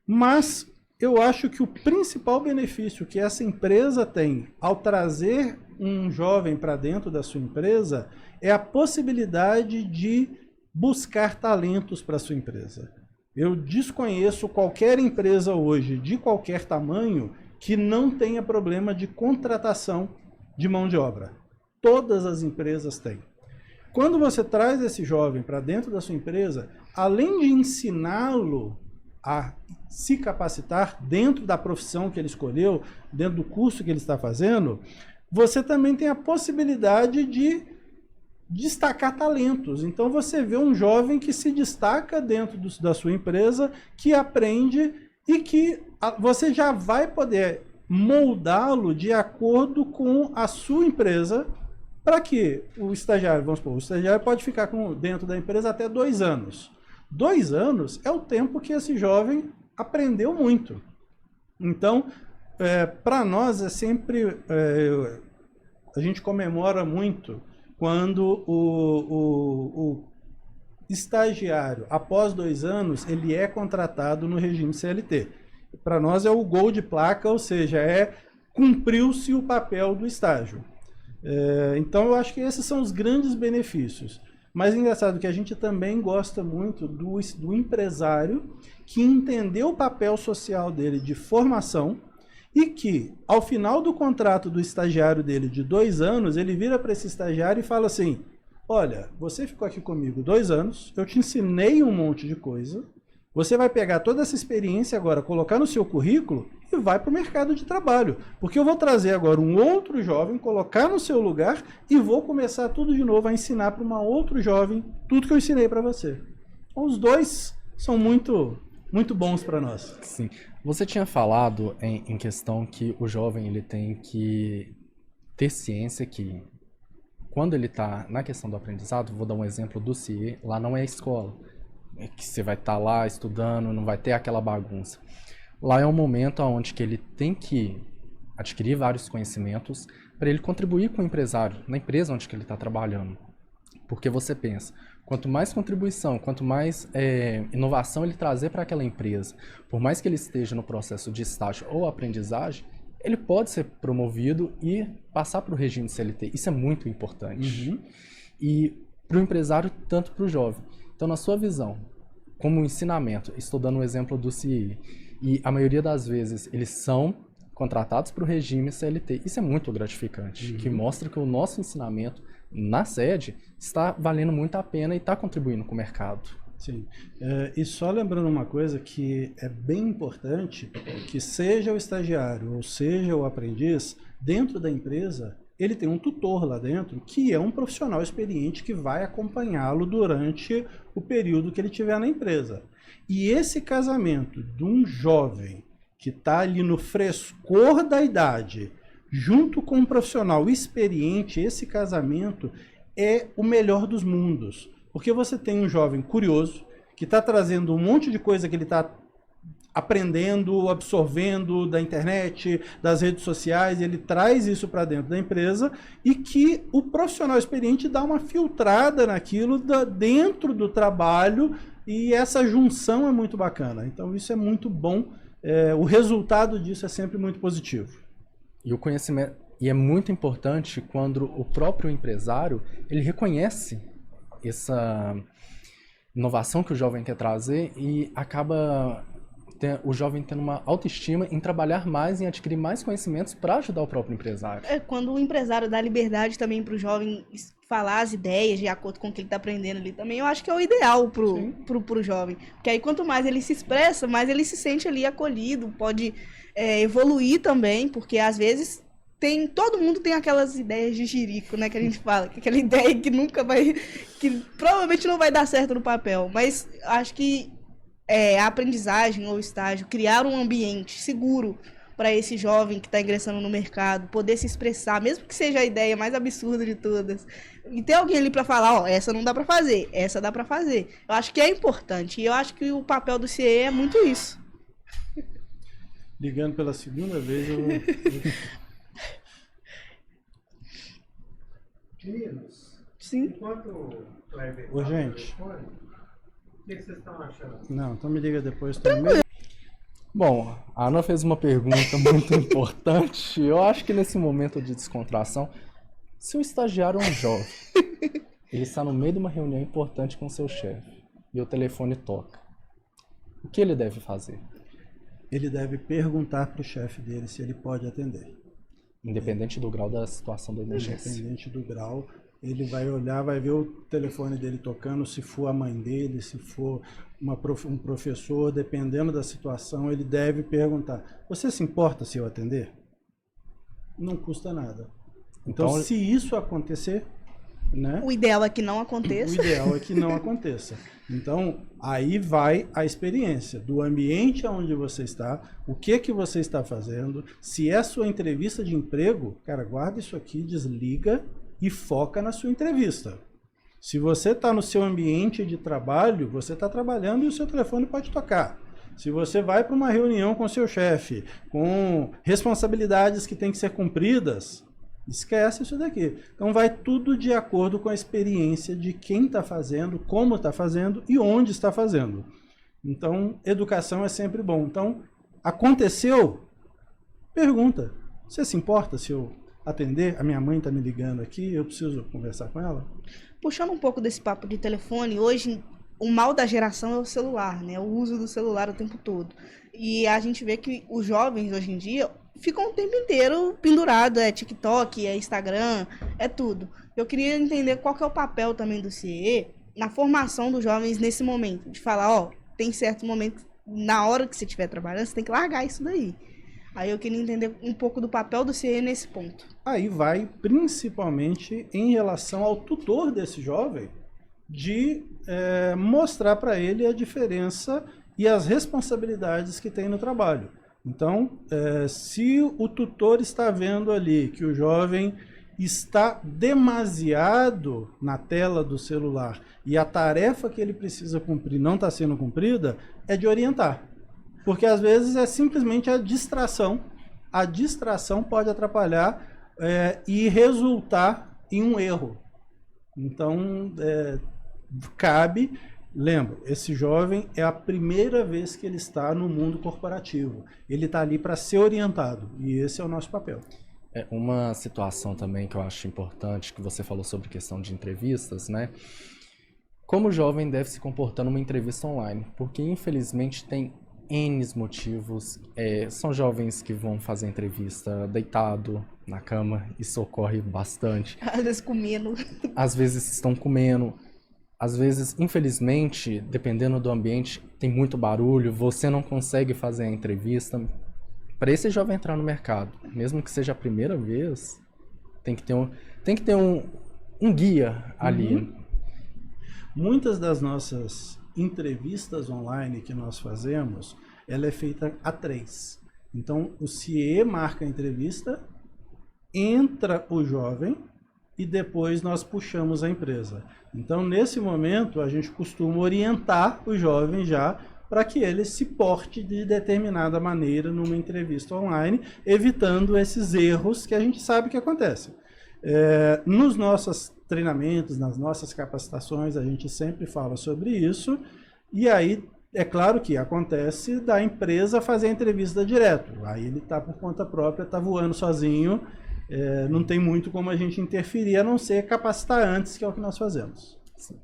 Speaker 2: Mas eu acho que o principal benefício que essa empresa tem ao trazer um jovem para dentro da sua empresa é a possibilidade de buscar talentos para a sua empresa. Eu desconheço qualquer empresa hoje, de qualquer tamanho, que não tenha problema de contratação de mão de obra. Todas as empresas têm. Quando você traz esse jovem para dentro da sua empresa, além de ensiná-lo a se capacitar dentro da profissão que ele escolheu, dentro do curso que ele está fazendo, você também tem a possibilidade de destacar talentos. Então você vê um jovem que se destaca dentro da sua empresa, que aprende e que você já vai poder moldá-lo de acordo com a sua empresa, para que o estagiário, vamos supor, o estagiário pode ficar dentro da empresa até 2 anos. 2 anos é o tempo que esse jovem aprendeu muito. Então, para nós é sempre... a gente comemora muito quando o estagiário, após 2 anos, ele é contratado no regime CLT. Para nós é o gol de placa, ou seja, cumpriu-se o papel do estágio. Então eu acho que esses são os grandes benefícios. Mas engraçado que a gente também gosta muito do empresário que entendeu o papel social dele de formação e que, ao final do contrato do estagiário dele de 2 anos, ele vira para esse estagiário e fala assim: olha, você ficou aqui comigo 2 anos, eu te ensinei um monte de coisa, você vai pegar toda essa experiência agora, colocar no seu currículo e vai para o mercado de trabalho. Porque eu vou trazer agora um outro jovem, colocar no seu lugar e vou começar tudo de novo a ensinar para um outro jovem tudo que eu ensinei para você. Então, os dois são muito, muito bons para nós.
Speaker 1: Sim. Você tinha falado em questão que o jovem ele tem que ter ciência que quando ele está na questão do aprendizado, vou dar um exemplo do CIE, lá não é escola. Que você vai estar lá estudando, não vai ter aquela bagunça. Lá é um momento onde que ele tem que adquirir vários conhecimentos para ele contribuir com o empresário, na empresa onde que ele está trabalhando. Porque você pensa, quanto mais contribuição, quanto mais inovação ele trazer para aquela empresa, por mais que ele esteja no processo de estágio ou aprendizagem, ele pode ser promovido e passar para o regime CLT. Isso é muito importante. E para o empresário, tanto para o jovem. Então, na sua visão, como ensinamento, estou dando um exemplo do CIE, e a maioria das vezes eles são contratados para o regime CLT. Isso é muito gratificante, que mostra que o nosso ensinamento na sede está valendo muito a pena e está contribuindo com o mercado.
Speaker 2: Sim. E só lembrando uma coisa que é bem importante, que seja o estagiário ou seja o aprendiz, dentro da empresa, ele tem um tutor lá dentro, que é um profissional experiente que vai acompanhá-lo durante o período que ele tiver na empresa. E esse casamento de um jovem que está ali no frescor da idade, junto com um profissional experiente, esse casamento é o melhor dos mundos. Porque você tem um jovem curioso, que está trazendo um monte de coisa que ele está aprendendo, absorvendo da internet, das redes sociais, e ele traz isso para dentro da empresa, e que o profissional experiente dá uma filtrada naquilo dentro do trabalho, e essa junção é muito bacana. Então isso é muito bom, o resultado disso é sempre muito positivo.
Speaker 1: E o conhecimento, e é muito importante quando o próprio empresário, ele reconhece essa inovação que o jovem quer trazer e acaba o jovem tendo uma autoestima em trabalhar mais, em adquirir mais conhecimentos para ajudar o próprio empresário.
Speaker 3: Quando o empresário dá liberdade também para o jovem falar as ideias de acordo com o que ele está aprendendo ali também, eu acho que é o ideal pro jovem. Porque aí quanto mais ele se expressa, mais ele se sente ali acolhido, pode evoluir também, porque às vezes todo mundo tem aquelas ideias de jirico, né, que a gente fala, que aquela ideia que nunca vai, que provavelmente não vai dar certo no papel, mas acho que a aprendizagem ou estágio, criar um ambiente seguro para esse jovem que está ingressando no mercado, poder se expressar, mesmo que seja a ideia mais absurda de todas, e ter alguém ali para falar, essa não dá para fazer, essa dá para fazer. Eu acho que é importante, e eu acho que o papel do CIE é muito isso.
Speaker 2: Ligando pela segunda vez,
Speaker 4: Meninos,
Speaker 3: Sim.
Speaker 4: enquanto o Kleber
Speaker 2: Ô, gente.
Speaker 4: O que vocês estão achando?
Speaker 2: Não, então me liga depois também.
Speaker 1: Bom, a Ana fez uma pergunta muito importante. Eu acho que nesse momento de descontração, se o estagiário é um jovem, ele está no meio de uma reunião importante com seu chefe e o telefone toca, o que ele deve fazer?
Speaker 2: Ele deve perguntar para o chefe dele se ele pode atender.
Speaker 1: Independente do grau da situação da emergência.
Speaker 2: Independente do grau, ele vai olhar, vai ver o telefone dele tocando, se for a mãe dele, se for um professor, dependendo da situação, ele deve perguntar: você se importa se eu atender? Não custa nada. Então se isso acontecer, né?
Speaker 3: O ideal é que não aconteça.
Speaker 2: O ideal é que não aconteça. Então, aí vai a experiência do ambiente onde você está, o que você está fazendo. Se é sua entrevista de emprego, cara, guarda isso aqui, desliga e foca na sua entrevista. Se você está no seu ambiente de trabalho, você está trabalhando e o seu telefone pode tocar. Se você vai para uma reunião com seu chefe, com responsabilidades que têm que ser cumpridas, esquece isso daqui. Então vai tudo de acordo com a experiência de quem está fazendo, como está fazendo e onde está fazendo. Então, educação é sempre bom. Então, aconteceu? Pergunta. Você se importa se eu atender? A minha mãe está me ligando aqui, eu preciso conversar com ela?
Speaker 3: Puxando um pouco desse papo de telefone, hoje o mal da geração é o celular, né? O uso do celular o tempo todo. E a gente vê que os jovens hoje em dia ficam o tempo inteiro pendurado, TikTok, Instagram, é tudo. Eu queria entender qual que é o papel também do CIE na formação dos jovens nesse momento, de falar, tem certo momento, na hora que você estiver trabalhando, você tem que largar isso daí. Aí eu queria entender um pouco do papel do CIE nesse ponto.
Speaker 2: Aí vai principalmente em relação ao tutor desse jovem, de mostrar para ele a diferença e as responsabilidades que tem no trabalho. Então, se o tutor está vendo ali que o jovem está demasiado na tela do celular e a tarefa que ele precisa cumprir não está sendo cumprida, é de orientar. Porque às vezes é simplesmente a distração. A distração pode atrapalhar e resultar em um erro. Então, cabe, lembro, esse jovem é a primeira vez que ele está no mundo corporativo. Ele está ali para ser orientado, e esse é o nosso papel.
Speaker 1: Uma situação também que eu acho importante, que você falou sobre questão de entrevistas, né? Como o jovem deve se comportar numa entrevista online? Porque, infelizmente, tem N motivos. São jovens que vão fazer entrevista deitado na cama, isso ocorre bastante.
Speaker 3: Às vezes comendo.
Speaker 1: Às vezes estão comendo. Às vezes, infelizmente, dependendo do ambiente, tem muito barulho, você não consegue fazer a entrevista. Para esse jovem entrar no mercado, mesmo que seja a primeira vez, tem que ter um guia ali.
Speaker 2: Uhum. Muitas das nossas entrevistas online que nós fazemos, ela é feita a 3. Então, o CIE marca a entrevista, entra o jovem e depois nós puxamos a empresa. Então, nesse momento, a gente costuma orientar o jovem já para que ele se porte de determinada maneira numa entrevista online, evitando esses erros que a gente sabe que acontecem. Nos nossos treinamentos, nas nossas capacitações, a gente sempre fala sobre isso, e aí é claro que acontece da empresa fazer a entrevista direto. Aí ele está por conta própria, está voando sozinho, não tem muito como a gente interferir, a não ser capacitar antes, que é o que nós fazemos.
Speaker 1: Sim.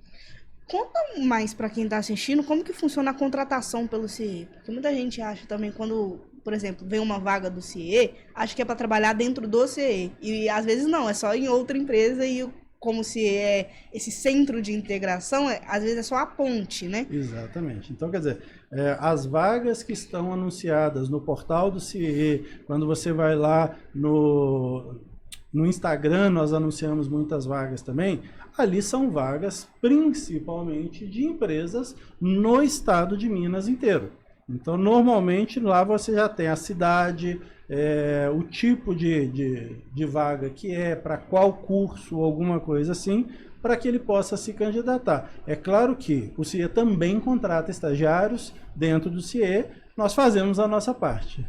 Speaker 3: Conta mais para quem está assistindo como que funciona a contratação pelo CIE. Porque muita gente acha também quando, por exemplo, vem uma vaga do CIE, acha que é para trabalhar dentro do CIE. E às vezes não, é só em outra empresa e como se esse centro de integração, às vezes é só a ponte, né?
Speaker 2: Exatamente. Então, quer dizer, as vagas que estão anunciadas no portal do CIE, quando você vai lá no Instagram, nós anunciamos muitas vagas também, ali são vagas principalmente de empresas no estado de Minas inteiro. Então, normalmente, lá você já tem a cidade, o tipo de vaga que para qual curso ou alguma coisa assim, para que ele possa se candidatar. É claro que o CIE também contrata estagiários dentro do CIE, nós fazemos a nossa parte.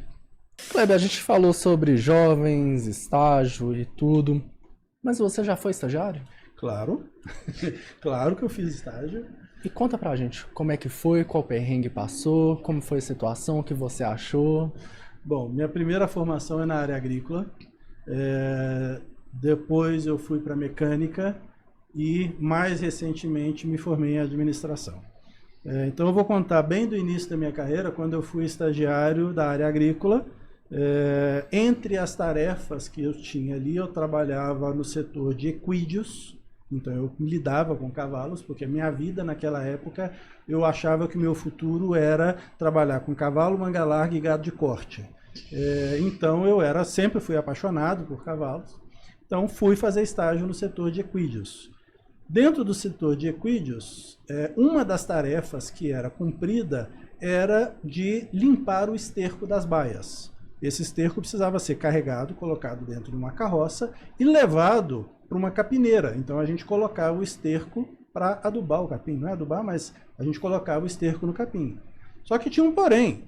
Speaker 1: Kleber, a gente falou sobre jovens, estágio e tudo, mas você já foi estagiário?
Speaker 2: Claro, claro que eu fiz estágio.
Speaker 1: E conta pra gente como é que foi, qual perrengue passou, como foi a situação, o que você achou?
Speaker 2: Bom, minha primeira formação é na área agrícola, depois eu fui para mecânica e mais recentemente me formei em administração. Então eu vou contar bem do início da minha carreira, quando eu fui estagiário da área agrícola. Entre as tarefas que eu tinha ali, eu trabalhava no setor de equídeos. Então eu lidava com cavalos, porque a minha vida naquela época, eu achava que o meu futuro era trabalhar com cavalo, manga larga e gado de corte. Então eu sempre fui apaixonado por cavalos, então fui fazer estágio no setor de equídeos. Dentro do setor de equídeos, uma das tarefas que era cumprida era de limpar o esterco das baias. Esse esterco precisava ser carregado, colocado dentro de uma carroça e levado para uma capineira. Então a gente colocava o esterco para adubar o capim. Não é adubar, mas a gente colocava o esterco no capim. Só que tinha um porém.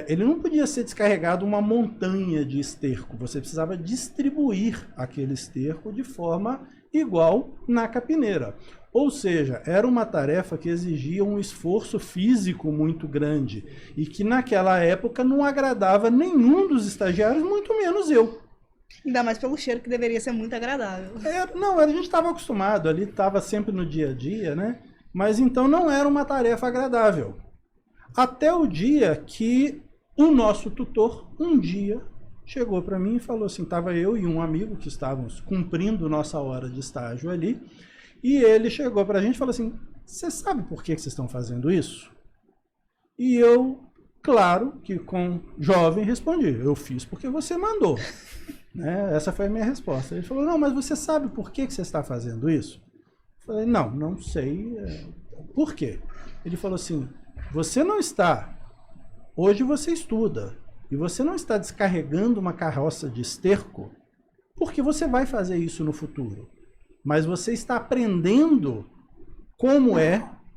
Speaker 2: Ele não podia ser descarregado uma montanha de esterco. Você precisava distribuir aquele esterco de forma igual na capineira. Ou seja, era uma tarefa que exigia um esforço físico muito grande e que naquela época não agradava nenhum dos estagiários, muito menos eu.
Speaker 3: Ainda mais pelo cheiro, que deveria ser muito agradável.
Speaker 2: Não, a gente estava acostumado, ali estava sempre no dia a dia, né? Mas então não era uma tarefa agradável. Até o dia que o nosso tutor, um dia, chegou para mim e falou assim, estava eu e um amigo que estávamos cumprindo nossa hora de estágio ali, e ele chegou para a gente e falou assim, você sabe por que vocês estão fazendo isso? E eu, claro que com jovem, respondi, eu fiz porque você mandou. Essa foi a minha resposta. Ele falou, não, mas você sabe por que você está fazendo isso? Eu falei, não sei. Por quê? Ele falou assim, você não está, hoje você estuda, e você não está descarregando uma carroça de esterco porque você vai fazer isso no futuro. Mas você está aprendendo como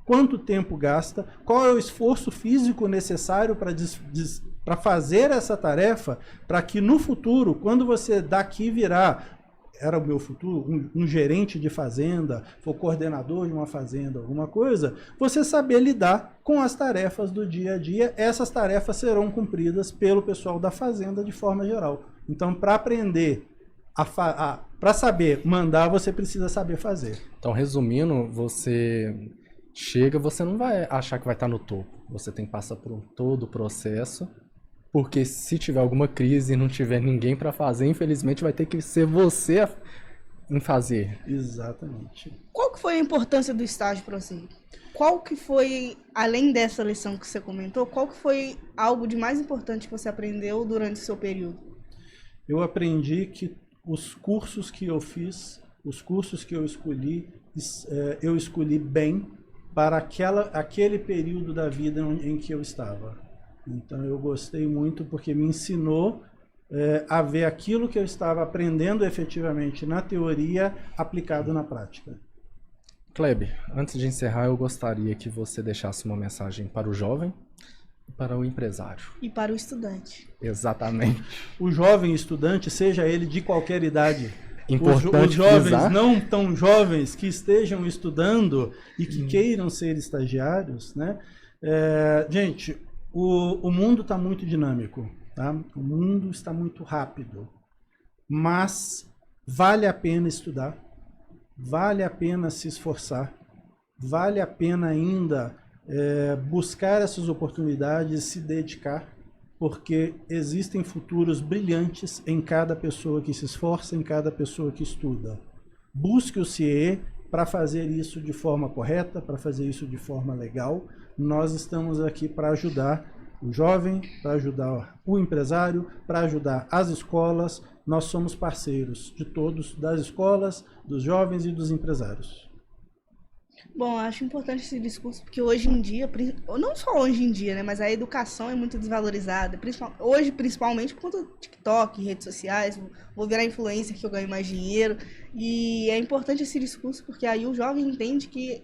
Speaker 2: quanto tempo gasta, qual é o esforço físico necessário para fazer essa tarefa, para que no futuro, quando você daqui virar era o meu futuro, um gerente de fazenda, for coordenador de uma fazenda, alguma coisa, você saber lidar com as tarefas do dia a dia, essas tarefas serão cumpridas pelo pessoal da fazenda de forma geral. Então, para aprender, para saber mandar, você precisa saber fazer.
Speaker 1: Então, resumindo, você chega, você não vai achar que vai estar no topo. Você tem que passar por todo o processo, porque se tiver alguma crise e não tiver ninguém para fazer, infelizmente vai ter que ser você em fazer.
Speaker 2: Exatamente.
Speaker 3: Qual que foi a importância do estágio para você? Qual que foi, além dessa lição que você comentou, qual que foi algo de mais importante que você aprendeu durante o seu período?
Speaker 2: Eu aprendi que os cursos que eu fiz, os cursos que eu escolhi bem para aquele período da vida em que eu estava. Então eu gostei muito porque me ensinou a ver aquilo que eu estava aprendendo efetivamente na teoria aplicado na prática.
Speaker 1: Kleber, antes de encerrar, eu gostaria que você deixasse uma mensagem para o jovem e para o empresário.
Speaker 3: E para o estudante.
Speaker 1: Exatamente.
Speaker 2: O jovem estudante, seja ele de qualquer idade,
Speaker 1: Importante
Speaker 2: os jovens
Speaker 1: frisar.
Speaker 2: não tão jovens que estejam estudando e que queiram ser estagiários, né? Gente, o mundo está muito dinâmico, tá? O mundo está muito rápido, mas vale a pena estudar, vale a pena se esforçar, vale a pena ainda buscar essas oportunidades, se dedicar, porque existem futuros brilhantes em cada pessoa que se esforça, em cada pessoa que estuda. Busque o CIE para fazer isso de forma correta, para fazer isso de forma legal. Nós estamos aqui para ajudar o jovem, para ajudar o empresário, para ajudar as escolas. Nós somos parceiros de todos, das escolas, dos jovens e dos empresários.
Speaker 3: Bom, acho importante esse discurso, porque hoje em dia, não só hoje em dia, né, mas a educação é muito desvalorizada, hoje principalmente por conta do TikTok, redes sociais, vou virar influencer que eu ganho mais dinheiro, e é importante esse discurso porque aí o jovem entende que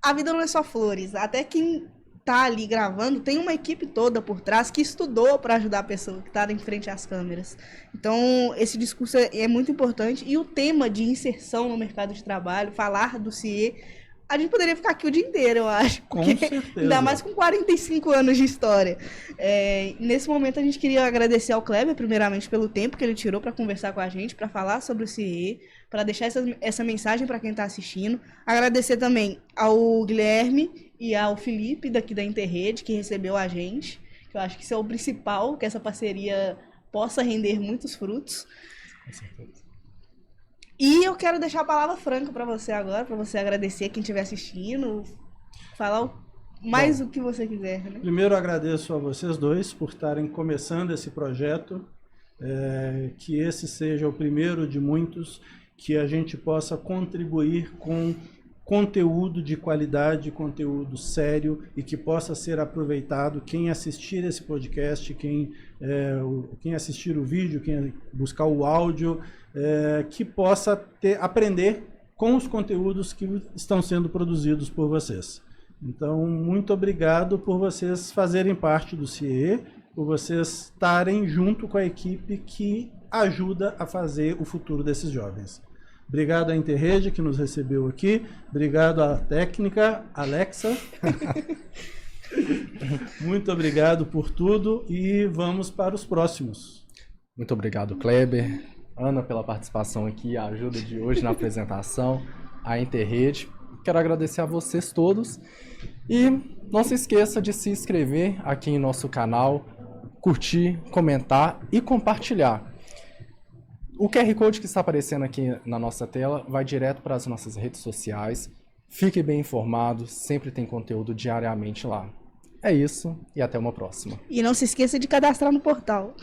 Speaker 3: a vida não é só flores, até quem tá ali gravando tem uma equipe toda por trás que estudou para ajudar a pessoa que está em frente às câmeras. Então, esse discurso é muito importante, e o tema de inserção no mercado de trabalho, falar do CIE, a gente poderia ficar aqui o dia inteiro, eu acho.
Speaker 2: Com certeza.
Speaker 3: Ainda mais com 45 anos de história. Nesse momento, a gente queria agradecer ao Kleber, primeiramente, pelo tempo que ele tirou para conversar com a gente, para falar sobre o CIE, para deixar essa mensagem para quem está assistindo. Agradecer também ao Guilherme e ao Felipe, daqui da Interrede, que recebeu a gente. Que eu acho que isso é o principal, que essa parceria possa render muitos frutos.
Speaker 1: Com certeza.
Speaker 3: E eu quero deixar a palavra franca para você agora, para você agradecer quem estiver assistindo, falar mais o que você quiser. Né?
Speaker 2: Primeiro, agradeço a vocês dois por estarem começando esse projeto, que esse seja o primeiro de muitos, que a gente possa contribuir com conteúdo de qualidade, conteúdo sério e que possa ser aproveitado. Quem assistir esse podcast, quem assistir o vídeo, quem buscar o áudio, que possa aprender com os conteúdos que estão sendo produzidos por vocês. Então, muito obrigado por vocês fazerem parte do CIE, por vocês estarem junto com a equipe que ajuda a fazer o futuro desses jovens. Obrigado à Interrede que nos recebeu aqui. Obrigado à técnica, Alexa. Muito obrigado por tudo e vamos para os próximos.
Speaker 1: Muito obrigado, Kleber. Ana, pela participação aqui, a ajuda de hoje na apresentação, a Interrede. Quero agradecer a vocês todos e não se esqueça de se inscrever aqui em nosso canal, curtir, comentar e compartilhar. O QR Code que está aparecendo aqui na nossa tela vai direto para as nossas redes sociais. Fique bem informado, sempre tem conteúdo diariamente lá. É isso e até uma próxima.
Speaker 3: E não se esqueça de cadastrar no portal.